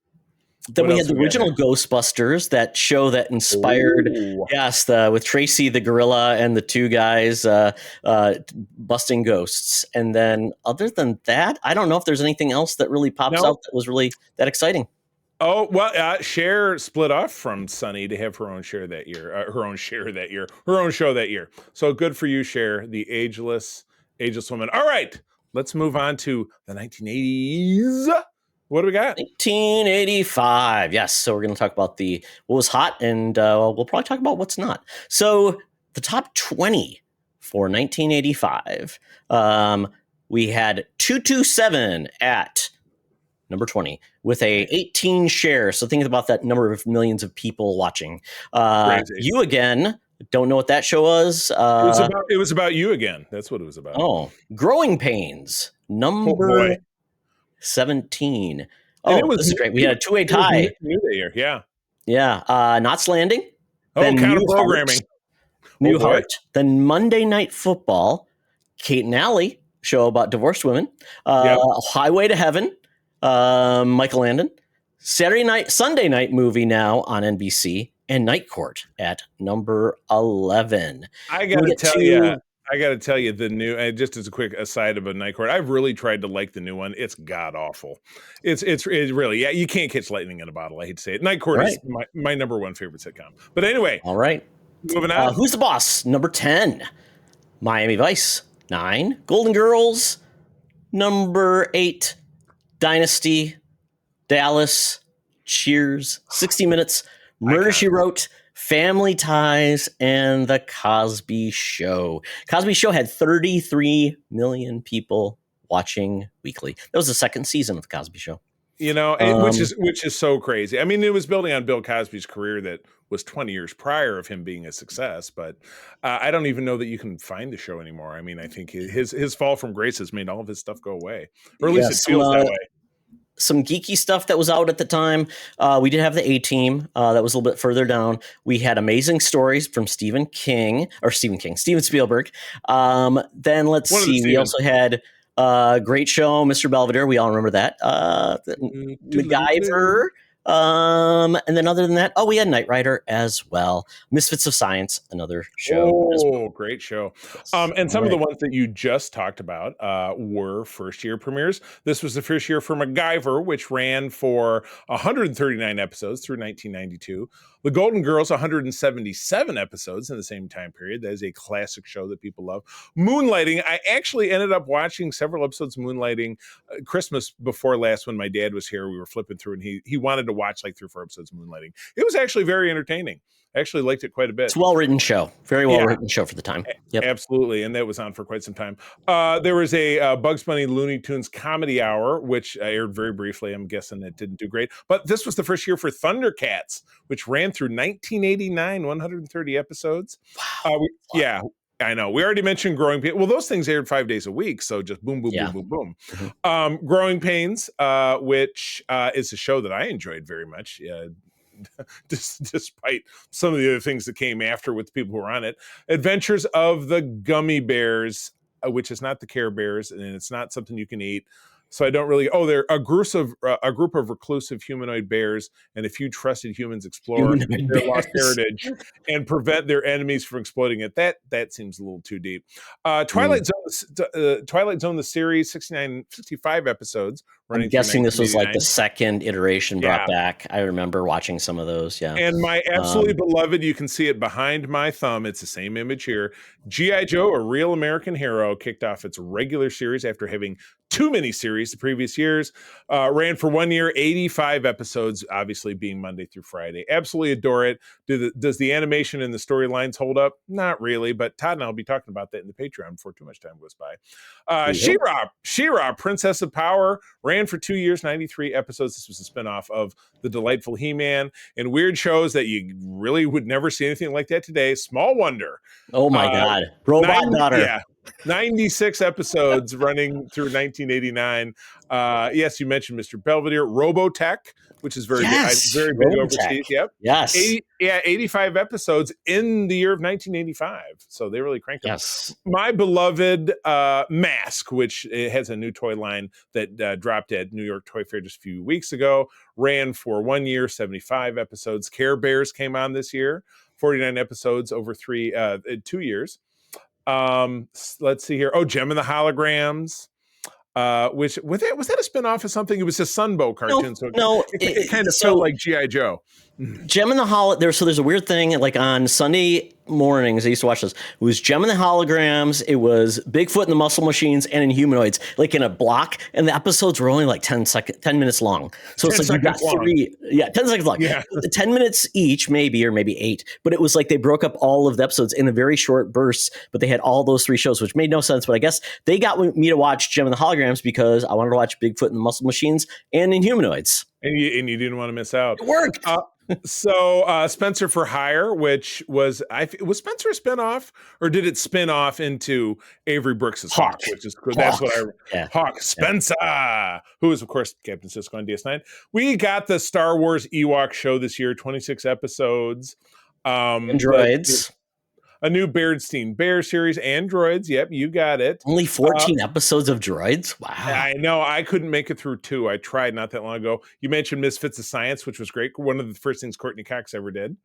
Speaker 2: Then we had the original Ghostbusters, that show that inspired, with Tracy the gorilla and the two guys busting ghosts. And then other than that, I don't know if there's anything else that really pops out that was really that exciting.
Speaker 3: Oh, well, Cher split off from Sunny to have her own show that year. So good for you, Cher, the ageless woman. All right, let's move on to the 1980s. What do we got?
Speaker 2: 1985. Yes. So we're going to talk about what was hot, and we'll probably talk about what's not. So the top 20 for 1985. We had 227 at number 20 with a 18 share. So think about that number of millions of people watching. You Again. Don't know what that show was.
Speaker 3: It was about You Again. That's what it was about.
Speaker 2: Oh, Growing Pains, number 17. This is great. We had a two-way tie. Knots Landing.
Speaker 3: Counter-programming.
Speaker 2: New Heart. Then Monday Night Football. Kate and Allie, show about divorced women. Highway to Heaven. Michael Landon. Sunday night movie now on NBC. And Night Court at number 11.
Speaker 3: I got to tell you the new, just as a quick aside about Night Court, I've really tried to like the new one. It's god awful. It's really, you can't catch lightning in a bottle. I hate to say it. Night Court is my number one favorite sitcom. But anyway.
Speaker 2: All right.
Speaker 3: Moving on.
Speaker 2: Who's the Boss? Number 10. Miami Vice. 9. Golden Girls. Number 8. Dynasty. Dallas. Cheers. 60 Minutes. Murder, She Wrote, Family Ties, and The Cosby Show. Cosby Show had 33 million people watching weekly. That was the second season of The Cosby Show.
Speaker 3: Which is so crazy. I mean, it was building on Bill Cosby's career that was 20 years prior of him being a success, but I don't even know that you can find the show anymore. I mean, I think his fall from grace has made all of his stuff go away, or at least it feels that way.
Speaker 2: Some geeky stuff that was out at the time. We did have the A-Team that was a little bit further down. We had Amazing Stories from Steven Spielberg. Then let's see. We also had Great Show, Mr. Belvedere. We all remember that. MacGyver. And then other than that, we had Knight Rider as well. Misfits of Science, another show as well.
Speaker 3: Great show.
Speaker 2: Yes.
Speaker 3: And some of the ones that you just talked about were first year premieres. This was the first year for MacGyver, which ran for 139 episodes through 1992. The Golden Girls, 177 episodes in the same time period. That is a classic show that people love. Moonlighting, I actually ended up watching several episodes of Moonlighting Christmas before last when my dad was here. We were flipping through and he wanted to watch like 3 or 4 episodes of Moonlighting. It was actually very entertaining. I actually liked it quite a bit.
Speaker 2: It's a well-written show. Very well-written show for the time. Yep.
Speaker 3: Absolutely. And that was on for quite some time. There was a Bugs Bunny Looney Tunes comedy hour, which aired very briefly. I'm guessing it didn't do great. But this was the first year for Thundercats, which ran through 1989, 130 episodes. Wow. I know. We already mentioned Growing Pains. Well, those things aired 5 days a week. So just boom, boom, boom, boom, boom. Mm-hmm. Growing Pains, which is a show that I enjoyed very much. Despite some of the other things that came after with the people who were on it. Adventures of the Gummy Bears, which is not the Care Bears, and it's not something you can eat. So I don't really. They're a group of reclusive humanoid bears, and a few trusted humans explore their lost heritage and prevent their enemies from exploiting it. That seems a little too deep. Twilight Zone, the series, 65 episodes.
Speaker 2: I'm guessing this was like the second iteration brought back. I remember watching some of those. Yeah.
Speaker 3: And my absolutely beloved, you can see it behind my thumb. It's the same image here. G.I. Joe, A Real American Hero, kicked off its regular series after having 2 miniseries the previous years. Ran for 1 year, 85 episodes, obviously being Monday through Friday. Absolutely adore it. Does the animation and the storylines hold up? Not really, but Todd and I will be talking about that in the Patreon before too much time goes by. She-Ra, Princess of Power, ran for 2 years, 93 episodes. This was a spinoff of the delightful He-Man and weird shows that you really would never see anything like that today. Small Wonder.
Speaker 2: Oh my God. Robot Daughter.
Speaker 3: Yeah. 96 episodes running through 1989. Yes, you mentioned Mr. Belvedere. Robotech, which is very very big overseas. Yep.
Speaker 2: Yes.
Speaker 3: 85 episodes in the year of 1985. So they really cranked it.
Speaker 2: Yes.
Speaker 3: My beloved Mask, which has a new toy line that dropped at New York Toy Fair just a few weeks ago, ran for 1 year, 75 episodes. Care Bears came on this year, 49 episodes over 2 years. Let's see here. Gem and the Holograms. Which was that a spinoff of something? It was a Sunbow cartoon. It kind of felt like G.I. Joe.
Speaker 2: Gem and the there's a weird thing, like on Sunday mornings I used to watch this. It was Gem and the Holograms, it was Bigfoot and the Muscle Machines, and Inhumanoids, like in a block, and the episodes were only like 10 minutes long. So it's like you got 10 seconds long. Yeah. 10 minutes each, maybe, or maybe 8. But it was like they broke up all of the episodes in a very short bursts, but they had all those 3 shows, which made no sense. But I guess they got me to watch Gem and the Holograms because I wanted to watch Bigfoot and the Muscle Machines and Inhumanoids.
Speaker 3: And you didn't want to miss out.
Speaker 2: It worked.
Speaker 3: So Spencer for Hire, which was Spencer a spinoff, or did it spin off into Avery Brooks's Hawk? Which is good. That's what Hawk Spencer, who is of course Captain Sisko on DS9. We got the Star Wars Ewok show this year, 26 episodes.
Speaker 2: Androids.
Speaker 3: A new Beardstein Bear series, Androids. Yep, you got it.
Speaker 2: Only 14 episodes of droids? Wow.
Speaker 3: I know. I couldn't make it through 2. I tried not that long ago. You mentioned Misfits of Science, which was great. One of the first things Courtney Cox ever did.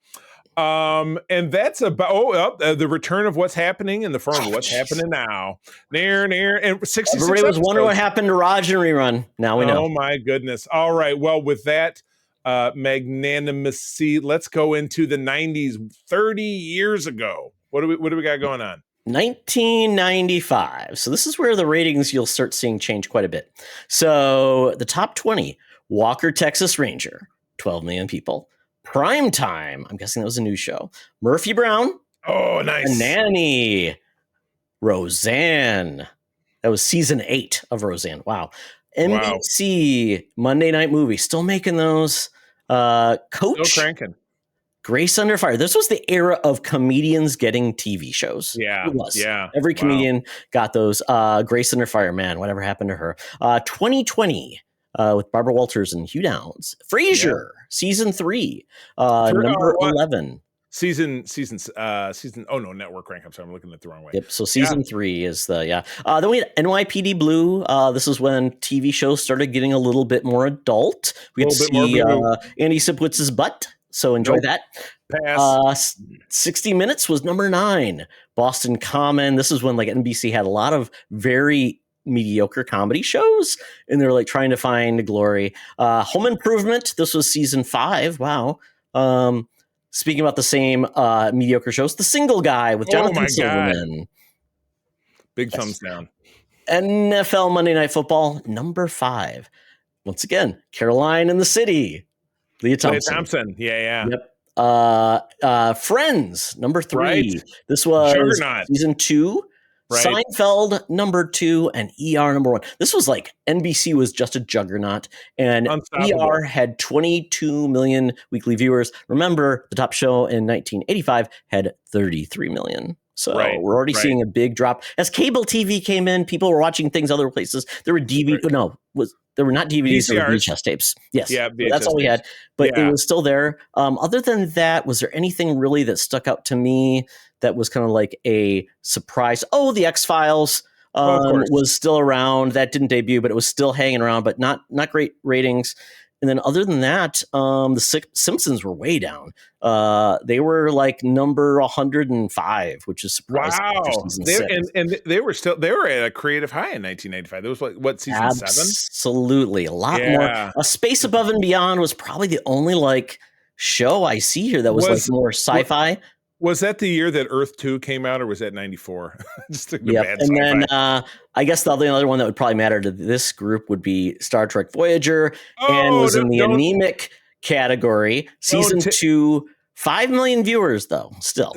Speaker 3: And that's about the return of What's Happening in the form of What's Happening Now. Near, and 66
Speaker 2: Everybody was wondering what happened to Raj in rerun. Now we know.
Speaker 3: Oh, my goodness. All right. Well, with that magnanimity, let's go into the 90s, 30 years ago. What do we got going on?
Speaker 2: 1995. So this is where the ratings you'll start seeing change quite a bit. So the top 20, Walker, Texas Ranger, 12 million people. Prime Time, I'm guessing that was a new show. Murphy Brown.
Speaker 3: Oh, nice.
Speaker 2: A Nanny. Roseanne. That was season 8 of Roseanne. Wow. NBC, Monday Night Movie, still making those. Coach.
Speaker 3: Still cranking.
Speaker 2: Grace Under Fire. This was the era of comedians getting TV shows.
Speaker 3: Yeah.
Speaker 2: It was.
Speaker 3: Yeah.
Speaker 2: Every comedian got those. Grace Under Fire, man, whatever happened to her. 2020 with Barbara Walters and Hugh Downs. Frasier, season 3, number 11.
Speaker 3: season. Oh no, network rank. I'm sorry, I'm looking at it the wrong way.
Speaker 2: Yep. So season 3 is the Then we had NYPD Blue. This is when TV shows started getting a little bit more adult. We had to see Andy Sipowitz's butt. So enjoy that.
Speaker 3: Pass.
Speaker 2: 60 Minutes was number 9. Boston Common. This is when like NBC had a lot of very mediocre comedy shows, and they're like trying to find glory. Home Improvement. This was season 5. Wow. Speaking about the same mediocre shows, The Single Guy with Jonathan Silverman.
Speaker 3: God. Big thumbs down.
Speaker 2: NFL Monday Night Football, number 5. Once again, Caroline in the City. Leah Thompson.
Speaker 3: Yeah.
Speaker 2: Yep. Friends, number 3.
Speaker 3: Right.
Speaker 2: This was
Speaker 3: Juggernaut.
Speaker 2: season 2.
Speaker 3: Right.
Speaker 2: Seinfeld, number 2, and ER, number 1. This was like NBC was just a juggernaut, and ER had 22 million weekly viewers. Remember, the top show in 1985 had 33 million. So we're already seeing a big drop. As cable TV came in, people were watching things other places. There were there were not DVDs, there were VHS tapes. Yes, that's all we had. But it was still there. Other than that, was there anything really that stuck out to me that was kind of like a surprise? Oh, the X-Files was still around. That didn't debut, but it was still hanging around, but not great ratings. And then other than that, the Simpsons were way down. They were like number 105, which is surprising.
Speaker 3: Wow. They were at a creative high in 1995. That was what season 7?
Speaker 2: Absolutely. A lot more. A Space Above and Beyond was probably the only like show I see here that was like more sci-fi.
Speaker 3: Was that the year that Earth 2 came out, or was that 94? Just a
Speaker 2: bad and then I guess the other one that would probably matter to this group would be Star Trek Voyager, and was in the anemic category. Season 2, 5 million viewers though. Still,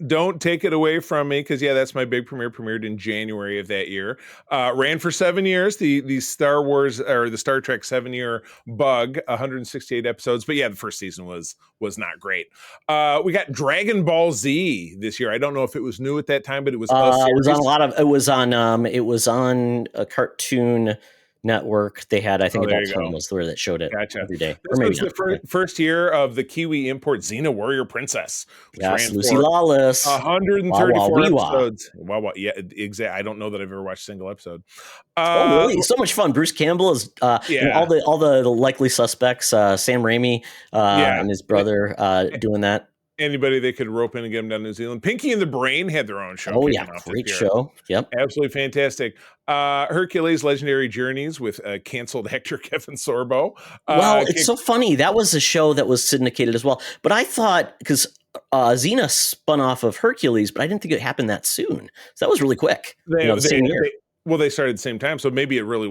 Speaker 3: don't take it away from me, because that's my big premiere. Premiered in January of that year. Ran for 7 years. The Star Wars or the Star Trek 7-year bug. 168 episodes. But the first season was not great. We got Dragon Ball Z this year. I don't know if it was new at that time, but it was.
Speaker 2: It was on a lot of. It was on a Cartoon Network. They had, I think, Adult Swim was where that showed it every day.
Speaker 3: This was the first year of the Kiwi import Xena Warrior Princess.
Speaker 2: Yes, Lucy Lawless.
Speaker 3: 134 episodes. Wow. Yeah, exactly. I don't know that I've ever watched a single episode.
Speaker 2: Really? So much fun. Bruce Campbell is all the likely suspects. Sam Raimi and his brother doing that.
Speaker 3: Anybody they could rope in and get them down to New Zealand. Pinky and the Brain had their own show.
Speaker 2: Oh, yeah. Great show. Yep.
Speaker 3: Absolutely fantastic. Hercules Legendary Journeys with canceled actor Kevin Sorbo.
Speaker 2: It's so funny. That was a show that was syndicated as well. But I thought, because Xena spun off of Hercules, but I didn't think it happened that soon. So that was really quick. The same year.
Speaker 3: They started at the same time, so maybe it really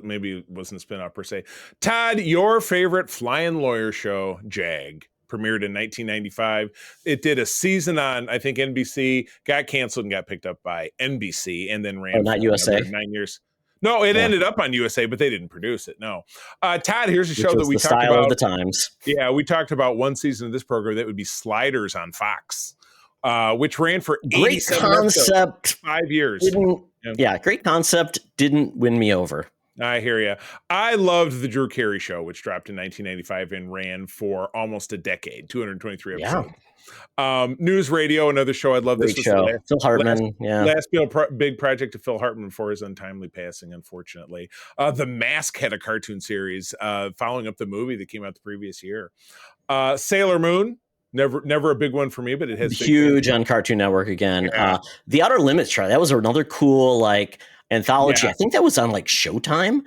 Speaker 3: maybe it wasn't a spinoff per se. Todd, your favorite flying lawyer show, Jag. Premiered in 1995. It did a season on, I think, NBC, got canceled and got picked up by NBC, and then ran
Speaker 2: not USA
Speaker 3: 9 years. No, it ended up on USA, but they didn't produce it. No. Todd, here's a show that we talked about.
Speaker 2: Style of the times.
Speaker 3: Yeah, we talked about one season of this program that would be Sliders on Fox, which ran for
Speaker 2: great concept.
Speaker 3: 5 years.
Speaker 2: Great concept. Didn't win me over.
Speaker 3: I hear you. I loved the Drew Carey Show, which dropped in 1995 and ran for almost a decade, 223 episodes. News Radio, another show I love.
Speaker 2: This show. Phil Hartman.
Speaker 3: Last big project of Phil Hartman before his untimely passing, unfortunately. The Mask had a cartoon series following up the movie that came out the previous year. Sailor Moon. Never a big one for me, but it has
Speaker 2: huge on Cartoon Network again. The Outer Limits try. That was another cool anthology. I think that was on Showtime.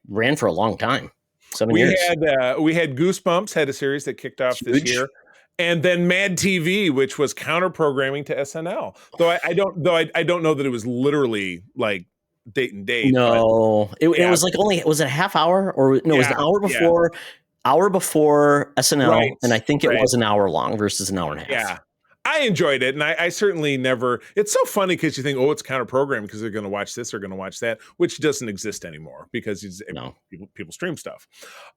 Speaker 2: Ran for a long time. 7 years.
Speaker 3: We had Goosebumps had a series that kicked off this year, and then Mad TV, which was counter programming to SNL. Though I don't know that it was literally date and date.
Speaker 2: No, it was was it a half hour or no? It was an hour before. Hour before SNL, and I think it was an hour long versus an hour and a half.
Speaker 3: Yeah. I enjoyed it, and I certainly never. It's so funny because you think, it's counter programming because they're going to watch this or going to watch that, which doesn't exist anymore because people stream stuff.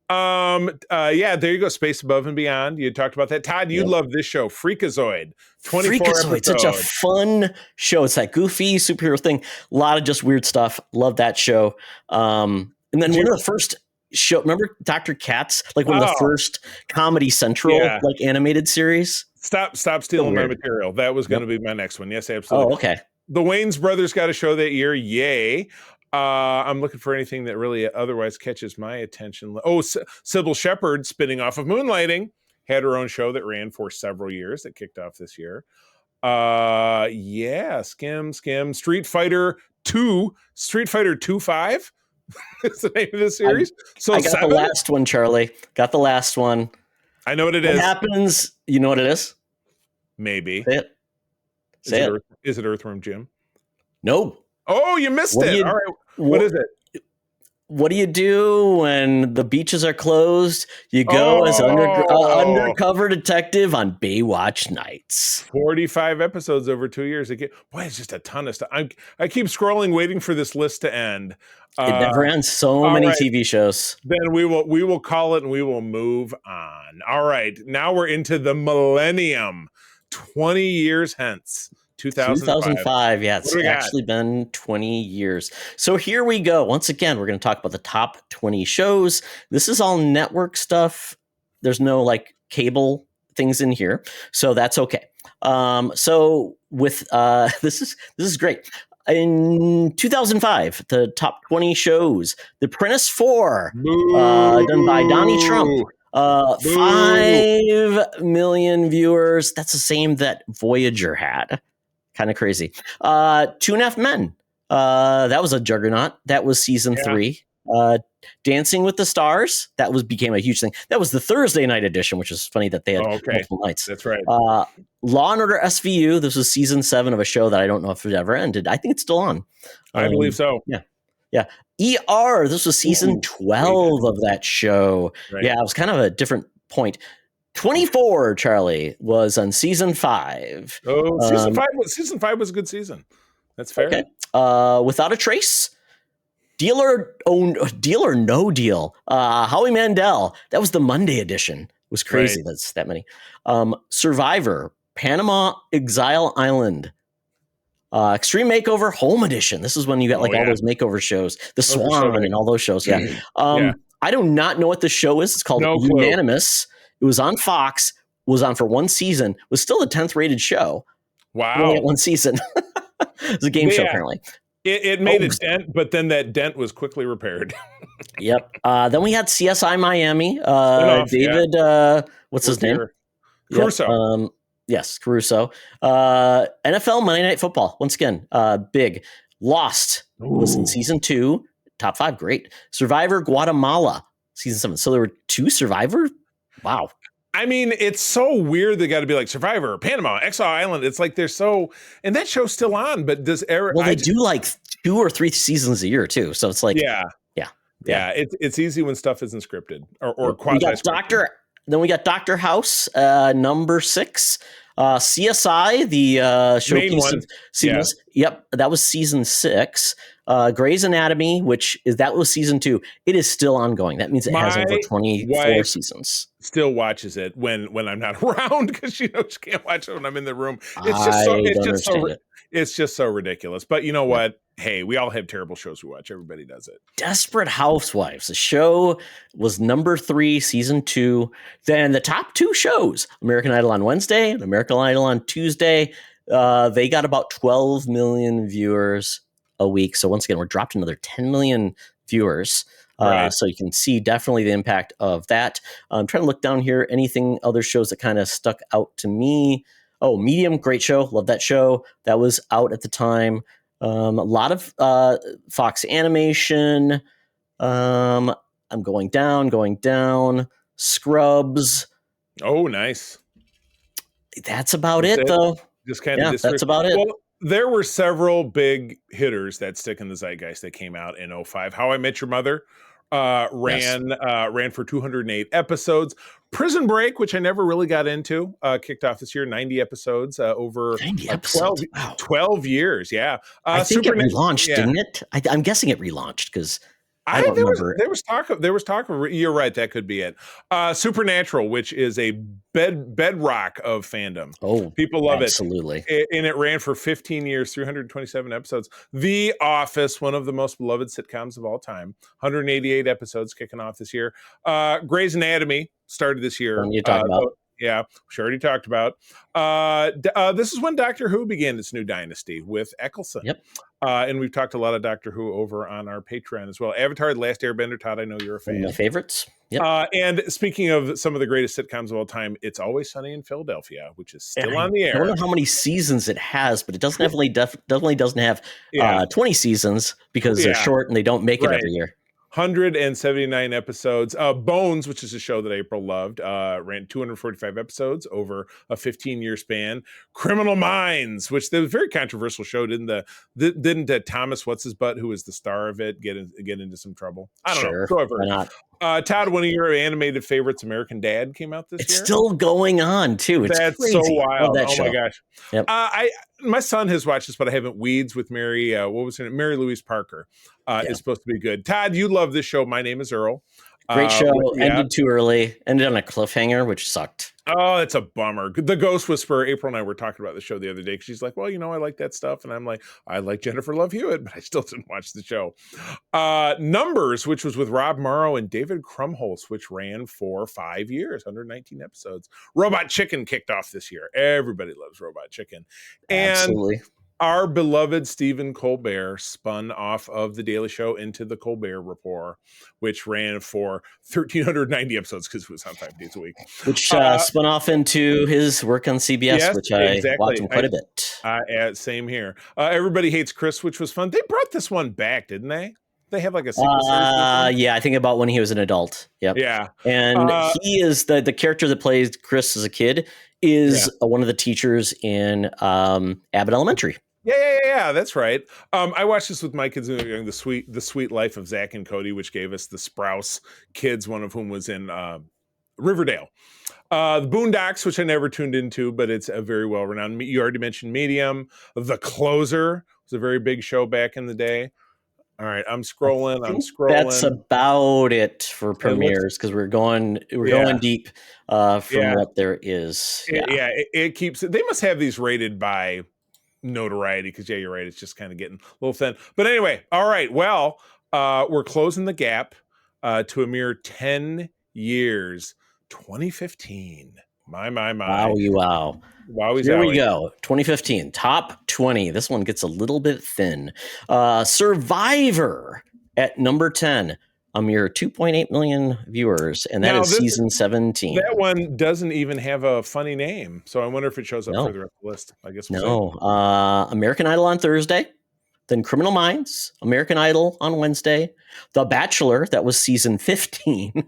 Speaker 3: There you go. Space Above and Beyond. You talked about that, Todd. You love this show, Freakazoid. 24 episodes.
Speaker 2: Such a fun show. It's that goofy superhero thing. A lot of just weird stuff. Love that show. And then one of the first show. Remember Dr. Katz, like one of the first Comedy Central like animated series.
Speaker 3: Stop stealing my material. That was going to be my next one. Yes, absolutely.
Speaker 2: Oh, okay.
Speaker 3: The Wayans brothers got a show that year. Yay. I'm looking for anything that really otherwise catches my attention. Oh, Sybil Shepherd, spinning off of Moonlighting, had her own show that ran for several years that kicked off this year. Skim. Street Fighter 2 5 is the name of the series.
Speaker 2: I got the last one, Charlie. Got the last one.
Speaker 3: I know what it is.
Speaker 2: What happens? You know what it is?
Speaker 3: Maybe.
Speaker 2: Say it.
Speaker 3: Is it Earthworm Jim?
Speaker 2: No.
Speaker 3: Oh, you missed it. All right. What is it?
Speaker 2: What do you do when the beaches are closed? You go as undercover detective on Baywatch nights.
Speaker 3: 45 episodes over 2 years. Boy, it's just a ton of stuff. I keep scrolling, waiting for this list to end.
Speaker 2: It never ends. So many TV shows.
Speaker 3: Then we will call it and we will move on. All right. Now we're into the millennium. 20 years hence. 2005.
Speaker 2: Yeah, it's actually been 20 years. So here we go. Once again, we're going to talk about the top 20 shows. This is all network stuff. There's no like cable things in here, so that's okay. So with this is great. In 2005, the top 20 shows: The Apprentice 4, done by Donnie Trump. 5 million viewers. That's the same that Voyager had. Kind of crazy. 2.5 Men. That was a juggernaut. That was season 3. Dancing with the Stars. That became a huge thing. That was the Thursday night edition, which is funny that they had multiple nights.
Speaker 3: That's right.
Speaker 2: Law and Order SVU. This was season 7 of a show that I don't know if it ever ended. I think it's still on.
Speaker 3: I believe so.
Speaker 2: Yeah. ER. This was season 12 of that show. Right. Yeah, it was kind of a different point. 24, Charlie, was on season 5.
Speaker 3: Oh, season 5 was a good season. That's fair.
Speaker 2: Okay. Without a Trace. Deal or No Deal. Howie Mandel. That was the Monday edition. It was crazy. Right. That's that many. Survivor. Panama Exile Island. Extreme Makeover Home Edition. This is when you got all those makeover shows. The Swan and all those shows. Yeah. I do not know what the show is. It's called Unanimous. It was on Fox, was on for one season, was still the 10th rated show.
Speaker 3: Wow.
Speaker 2: Only one season. It was a game show, apparently.
Speaker 3: It made a dent, but then that dent was quickly repaired.
Speaker 2: Yep. Then we had CSI Miami. David, what's his name?
Speaker 3: Caruso.
Speaker 2: Yes, Caruso. NFL Monday Night Football. Once again, big. Lost was in season 2. Top 5, great. Survivor Guatemala, season 7. So there were 2 Survivor? Wow.
Speaker 3: I mean, it's so weird. They got to be like Survivor, Panama, Exile Island. It's like they're so, and that show's still on. But does Eric?
Speaker 2: Well, they do like 2 or 3 seasons a year too. So it's like,
Speaker 3: yeah. It's easy when stuff isn't scripted or quasi-scripted.
Speaker 2: Then we got Dr. House, number 6. CSI, the show.
Speaker 3: Main one.
Speaker 2: Yep, that was season 6. Grey's Anatomy, that was season 2. It is still ongoing. That means it has over 24 seasons.
Speaker 3: Still watches it when I'm not around because she can't watch it when I'm in the room. It's just so ridiculous. But you know what? Hey, we all have terrible shows we watch. Everybody does it.
Speaker 2: Desperate Housewives. The show was number 3, season 2. Then the top 2 shows: American Idol on Wednesday and American Idol on Tuesday. They got about 12 million viewers a week. So once again, we're dropped another 10 million viewers. Right. So you can see definitely the impact of that. I'm trying to look down here. Anything other shows that kind of stuck out to me? Oh, Medium, great show. Love that show. That was out at the time. A lot of Fox Animation. I'm going down. Scrubs.
Speaker 3: Oh, nice.
Speaker 2: That's about it, though.
Speaker 3: Just kind of.
Speaker 2: That's about it.
Speaker 3: Well, there were several big hitters that stick in the zeitgeist that came out in 2005. How I Met Your Mother ran for 208 episodes. Prison Break, which I never really got into, kicked off this year, 90 episodes over 12 years. Yeah.
Speaker 2: I think it relaunched, didn't it? I'm guessing it relaunched because I don't remember.
Speaker 3: There was talk of. You're right. That could be it. Supernatural, which is a bedrock of fandom.
Speaker 2: Oh,
Speaker 3: People love
Speaker 2: absolutely.
Speaker 3: it. And it ran for 15 years, 327 episodes. The Office, one of the most beloved sitcoms of all time, 188 episodes kicking off this year. Grey's Anatomy started this year.
Speaker 2: When you talk about.
Speaker 3: Yeah, which I already talked about. This is when Doctor Who began its new dynasty with Eccleston.
Speaker 2: Yep.
Speaker 3: And we've talked a lot of Doctor Who over on our Patreon as well. Avatar: The Last Airbender, Todd, I know you're a fan.
Speaker 2: One of my favorites. Yep.
Speaker 3: And speaking of some of the greatest sitcoms of all time, It's Always Sunny in Philadelphia, which is still on the air.
Speaker 2: I don't know how many seasons it has, but it definitely doesn't have 20 seasons because they're short and they don't make it every year.
Speaker 3: 179 episodes. Bones, which is a show that April loved, ran 245 episodes over a 15-year span. Criminal Minds, which was a very controversial show. Didn't Thomas what's his butt, who was the star of it, get into some trouble? I don't know. However,
Speaker 2: why not?
Speaker 3: Todd, one of your animated favorites, American Dad, came out this year.
Speaker 2: It's still going on too. It's
Speaker 3: That's
Speaker 2: crazy.
Speaker 3: so wild.
Speaker 2: That
Speaker 3: oh
Speaker 2: show.
Speaker 3: My gosh.
Speaker 2: Yep.
Speaker 3: My son has watched this, but I haven't. Weeds with Mary. What was her name? Mary Louise Parker. Is supposed to be good. Todd, you love this show. My Name is Earl.
Speaker 2: Great show. Ended too early. Ended on a cliffhanger, which sucked.
Speaker 3: Oh, it's a bummer. The Ghost Whisperer, April and I were talking about the show the other day. She's like, well, I like that stuff. And I'm like, I like Jennifer Love Hewitt, but I still didn't watch the show. Numbers, which was with Rob Morrow and David Krumholtz, which ran for 5 years, 119 episodes. Robot Chicken kicked off this year. Everybody loves Robot Chicken. And
Speaker 2: absolutely.
Speaker 3: Our beloved Stephen Colbert spun off of The Daily Show into The Colbert Report, which ran for 1,390 episodes because it was on 5 days a week.
Speaker 2: Which spun off into his work on CBS, which I watched him quite a bit.
Speaker 3: Same here. Everybody Hates Chris, which was fun. They brought this one back, didn't they? They have like a sequel series.
Speaker 2: Yeah, I think about when he was an adult. Yep.
Speaker 3: Yeah.
Speaker 2: And he is the character that plays Chris as a kid is one of the teachers in Abbott Elementary.
Speaker 3: Yeah, that's right. I watched this with my kids during the sweet life of Zach and Cody, which gave us the Sprouse kids, one of whom was in Riverdale. The Boondocks, which I never tuned into, but it's a very well renowned. You already mentioned Medium. The Closer was a very big show back in the day. All right, I'm scrolling.
Speaker 2: That's about it for premieres because we're going deep from what there is.
Speaker 3: It keeps. They must have these rated by notoriety because you're right, it's just kind of getting a little thin. But anyway, all right, well, we're closing the gap to a mere 10 years. 2015. My
Speaker 2: wow. Here we go. 2015 top 20. This one gets a little bit thin. Survivor at number 10, a mere 2.8 million viewers, and that is season 17.
Speaker 3: That one doesn't even have a funny name, so I wonder if it shows up further up the list. I guess we'll see.
Speaker 2: American Idol on Thursday, then Criminal Minds, American Idol on Wednesday, The Bachelor, that was season 15.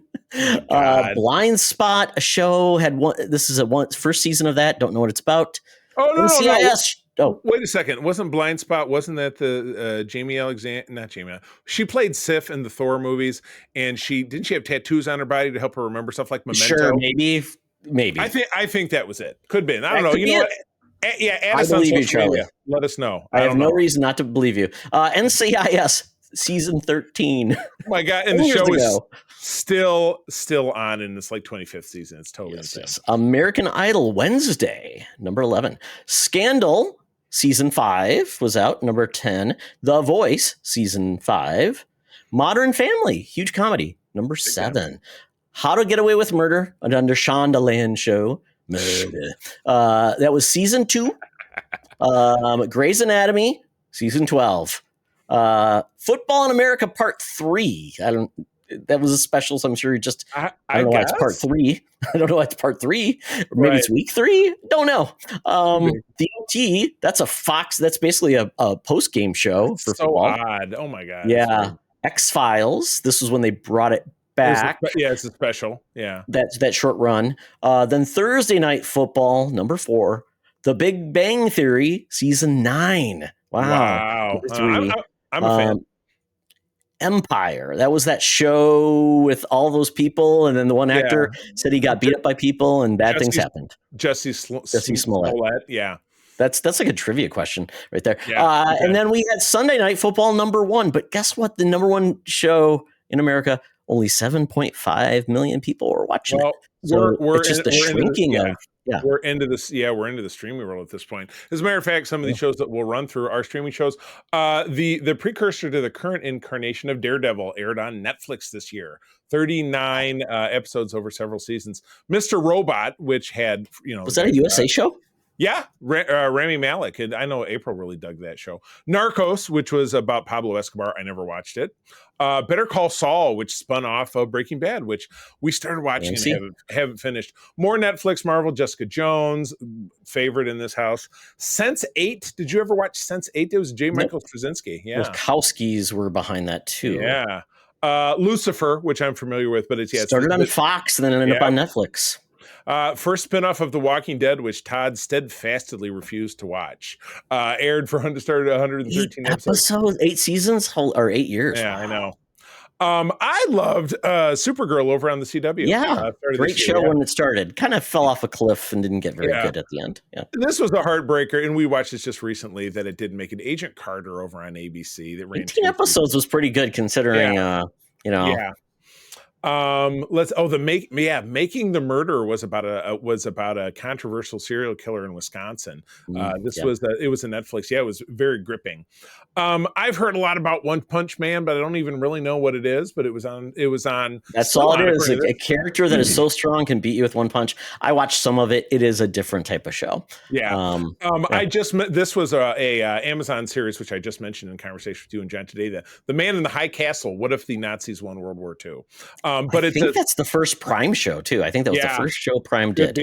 Speaker 2: Blind Spot, a show had one. This is first season of that. Don't know what it's about.
Speaker 3: Oh no,
Speaker 2: NCIS.
Speaker 3: Oh, wait a second. Wasn't Blind Spot? Wasn't that the Jamie Alexander? Not Jamie. She played Sif in the Thor movies, and didn't she have tattoos on her body to help her remember stuff like Memento?
Speaker 2: Sure, maybe.
Speaker 3: I think that was it. Could be. I don't know. You know what?
Speaker 2: I believe you, Charlie.
Speaker 3: Let us know.
Speaker 2: I have no reason not to believe you. NCIS season 13.
Speaker 3: Oh my God! And the show is still on in this 25th season. It's totally insane.
Speaker 2: Yes. American Idol Wednesday, number 11. Scandal season 5 was out, number 10. The Voice season 5. Modern Family, huge comedy, number 7. How to Get Away with Murder, under Shonda Land show. That was season 2. Grey's Anatomy, season 12. Football in America Part 3. That was a special, so I'm sure you just I don't know why it's Part 3. I don't know why it's Part 3. Or maybe it's week 3. Don't know. The OT, that's a Fox. That's basically a post game show for football.
Speaker 3: Odd. Oh my God.
Speaker 2: Yeah. X-Files. This was when they brought it back.
Speaker 3: It's a special. Yeah.
Speaker 2: That's that short run. Then Thursday Night Football, number 4. The Big Bang Theory, season 9. Wow.
Speaker 3: I'm a fan.
Speaker 2: Empire. That was that show with all those people, and then the one actor said he got beat up by people and bad things happened.
Speaker 3: Jesse Smollett. Yeah.
Speaker 2: That's like a trivia question right there.
Speaker 3: Yeah, okay.
Speaker 2: And then we had Sunday Night Football #1. But guess what? The #1 show in America, only 7.5 million people were watching it. So
Speaker 3: we're
Speaker 2: it's just the shrinking of. Yeah.
Speaker 3: We're into this. Yeah, we're into the streaming world at this point. As a matter of fact, some of these shows that we'll run through are streaming shows. The precursor to the current incarnation of Daredevil aired on Netflix this year. 39 episodes over several seasons. Mr. Robot, which had
Speaker 2: was that a USA show?
Speaker 3: Yeah, Rami Malek. And I know April really dug that show. Narcos, which was about Pablo Escobar. I never watched it. Better Call Saul, which spun off of Breaking Bad, which we started watching and haven't finished. More Netflix, Marvel, Jessica Jones, favorite in this house. Sense8. Did you ever watch Sense8? It was J. Michael Straczynski. Yeah.
Speaker 2: Those Wachowskis were behind that too.
Speaker 3: Yeah. Lucifer, which I'm familiar with, but it's
Speaker 2: started on Fox and then ended up on Netflix.
Speaker 3: First spinoff of The Walking Dead, which Todd steadfastly refused to watch, aired for started 113
Speaker 2: episodes, 8 seasons, or 8 years.
Speaker 3: Yeah, I know. I loved Supergirl over on the CW.
Speaker 2: Yeah, great show when it started. Kind of fell off a cliff and didn't get very good at the end. Yeah,
Speaker 3: this was a heartbreaker, and we watched this just recently that it did make it. Agent Carter over on ABC that ran
Speaker 2: 18 episodes was pretty good considering.
Speaker 3: Yeah. Making the Murder was about a controversial serial killer in Wisconsin. It was a Netflix. Yeah, it was very gripping. I've heard a lot about One Punch Man, but I don't even really know what it is. But it was on.
Speaker 2: That's all it is. A character that is so strong can beat you with one punch. I watched some of it. It is a different type of show.
Speaker 3: Yeah. This was a Amazon series which I just mentioned in conversation with you and John today. The Man in the High Castle. What if the Nazis won World War II? But
Speaker 2: I think that's the first Prime show too. I think that was the first show Prime did.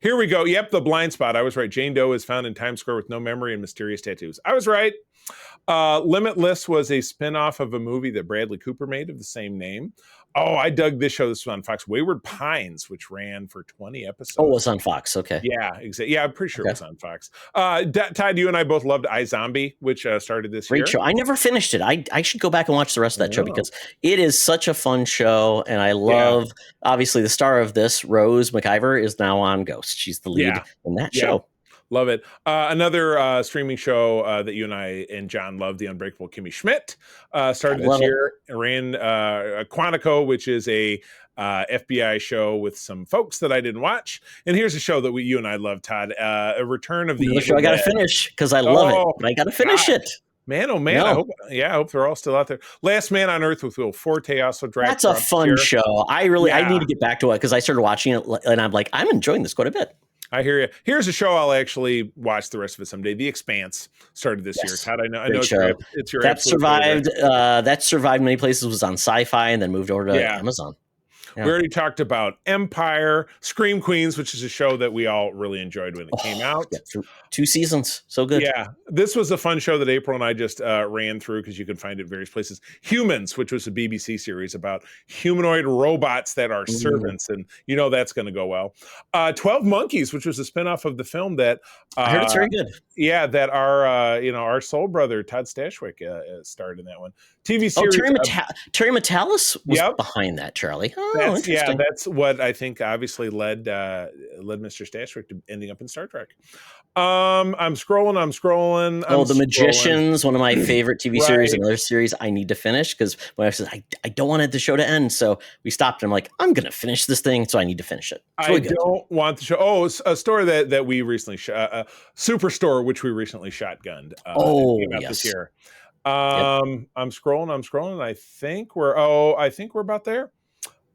Speaker 3: Here we go. Yep, The Blind Spot. I was right. Jane Doe is found in Times Square with no memory and mysterious tattoos. I was right. Limitless was a spinoff of a movie that Bradley Cooper made of the same name. Oh, I dug this show. This was on Fox. Wayward Pines, which ran for 20 episodes.
Speaker 2: Oh, it was on Fox. Okay.
Speaker 3: Yeah, exactly. Yeah, I'm pretty sure it was on Fox. Todd, you and I both loved iZombie, which started this year.
Speaker 2: Great show. I never finished it. I should go back and watch the rest of that show because it is such a fun show. And I love, obviously, the star of this, Rose McIver, is now on Ghost. She's the lead in that show.
Speaker 3: Love it. Another streaming show that you and I and John love, The Unbreakable Kimmy Schmidt, started this year. It ran Quantico, which is a FBI show with some folks that I didn't watch. And here's a show that you and I love, Todd. A Return of the
Speaker 2: show I got to finish because I love it. But I got to finish it.
Speaker 3: Man, oh man! No. I hope they're all still out there. Last Man on Earth with Will Forte also dragged.
Speaker 2: That's a fun show. I need to get back to it because I started watching it and I'm like, I'm enjoying this quite a bit.
Speaker 3: I hear you. Here's a show I'll actually watch the rest of it someday. The Expanse started this year. Todd, I know it's your
Speaker 2: that survived. That survived many places. Was on Sci-Fi and then moved over to Amazon.
Speaker 3: Yeah. We already talked about Empire, Scream Queens, which is a show that we all really enjoyed when it came out.
Speaker 2: Yeah, 2 seasons. So good.
Speaker 3: Yeah. This was a fun show that April and I just ran through because you can find it various places. Humans, which was a BBC series about humanoid robots that are servants. And that's going to go well. 12 Monkeys, which was a spinoff of the film that
Speaker 2: I heard it's very good.
Speaker 3: Yeah, that our soul brother, Todd Stashwick, starred in that one. TV series.
Speaker 2: Terry Matalas was behind that, Charlie.
Speaker 3: That's what I think obviously led Mr. Stashwick to ending up in Star Trek. I'm scrolling.
Speaker 2: The Magicians, one of my favorite TV series, another series I need to finish because my wife says I don't want the show to end, so we stopped. And I'm like, I'm gonna finish this thing, so I need to finish it.
Speaker 3: I don't want the show. Oh, it's a store that we recently shot, Superstore, which we recently shotgunned. This year. I'm scrolling. I think we're about there.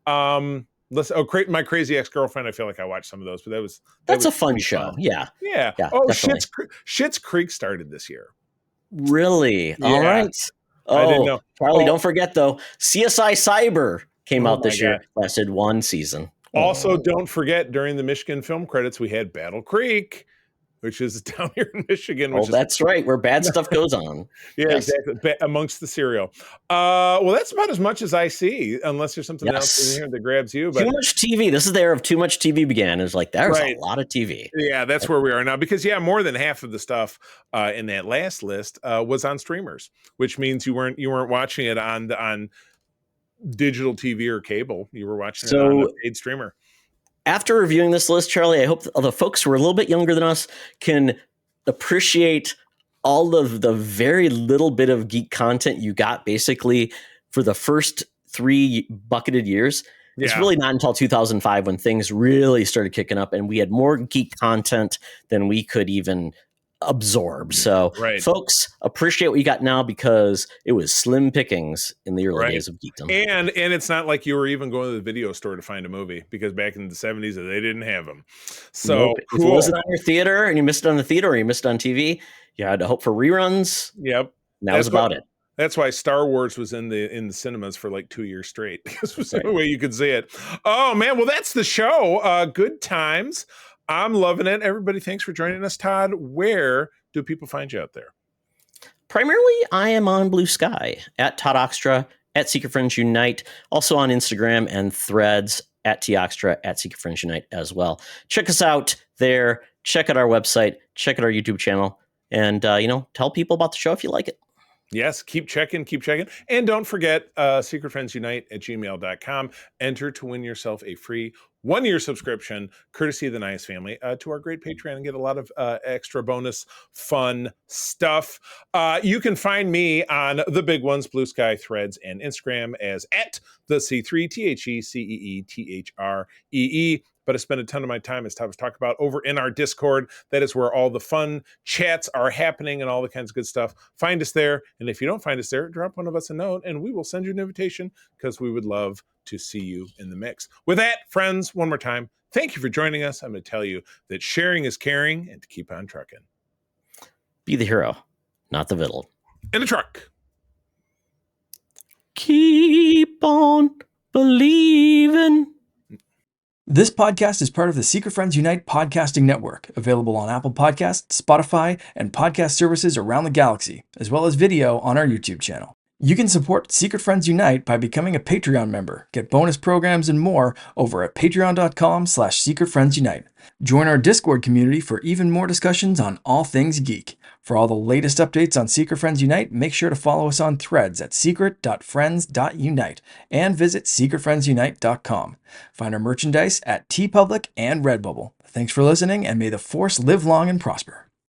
Speaker 3: My Crazy Ex-Girlfriend. I feel like I watched some of those, but that's
Speaker 2: a fun show. Yeah.
Speaker 3: Schitt's Creek started this year.
Speaker 2: Really?
Speaker 3: Yeah.
Speaker 2: All right.
Speaker 3: I didn't know.
Speaker 2: Charlie, don't forget though, CSI Cyber came out this year. Lasted 1 season.
Speaker 3: Also, don't forget during the Michigan film credits, we had Battle Creek, which is down here in Michigan.
Speaker 2: That's right, where bad stuff goes on.
Speaker 3: Exactly. Amongst the cereal. That's about as much as I see, unless there's something else in here that grabs you. But
Speaker 2: too much TV. This is the era of too much TV began. It's like there's a lot of TV.
Speaker 3: Yeah, that's where we are now. Because more than half of the stuff in that last list was on streamers, which means you weren't watching it on digital TV or cable. You were watching it on a paid streamer.
Speaker 2: After reviewing this list, Charlie, I hope the folks who are a little bit younger than us can appreciate all of the very little bit of geek content you got basically for the first 3 bucketed years. It's really not until 2005 when things really started kicking up and we had more geek content than we could even absorb. So folks, appreciate what you got now because it was slim pickings in the early days of geekdom.
Speaker 3: And it's not like you were even going to the video store to find a movie because back in the 70s they didn't have them. So
Speaker 2: if it wasn't on your theater and you missed it on the theater or you missed it on TV, you had to hope for reruns.
Speaker 3: Yep.
Speaker 2: And that was about it.
Speaker 3: That's why Star Wars was in the cinemas for like 2 years straight because it was the only way you could see it. Oh man, well that's the show. Good times. I'm loving it. Everybody, thanks for joining us. Todd, where do people find you out there?
Speaker 2: Primarily, I am on Blue Sky at Todd Oxtra, at Secret Friends Unite, also on Instagram and Threads at Toxtra, at Secret Friends Unite as well. Check us out there. Check out our website. Check out our YouTube channel. And, tell people about the show if you like it.
Speaker 3: Yes, keep checking. And don't forget, secretfriendsunite@gmail.com. Enter to win yourself a free 1-year subscription, courtesy of the Nice family, to our great Patreon and get a lot of extra bonus fun stuff. You can find me on the big ones, Blue Sky, Threads, and Instagram as at the C3, TheCeeThree. But I spend a ton of my time, as Todd was talking about, over in our Discord. That is where all the fun chats are happening and all the kinds of good stuff. Find us there. And if you don't find us there, drop one of us a note and we will send you an invitation because we would love to see you in the mix. With that, friends, one more time, thank you for joining us. I'm going to tell you that sharing is caring and to keep on trucking.
Speaker 2: Be the hero, not the villain.
Speaker 3: In the truck.
Speaker 2: Keep on believing.
Speaker 6: This podcast is part of the Secret Friends Unite podcasting network, available on Apple Podcasts, Spotify, and podcast services around the galaxy, as well as video on our YouTube channel. You can support Secret Friends Unite by becoming a Patreon member, get bonus programs and more over at patreon.com/secretfriendsunite. Join our Discord community for even more discussions on all things geek. For all the latest updates on Secret Friends Unite, make sure to follow us on Threads at secret.friends.unite and visit secretfriendsunite.com. Find our merchandise at TeePublic and Redbubble. Thanks for listening, and may the Force live long and prosper.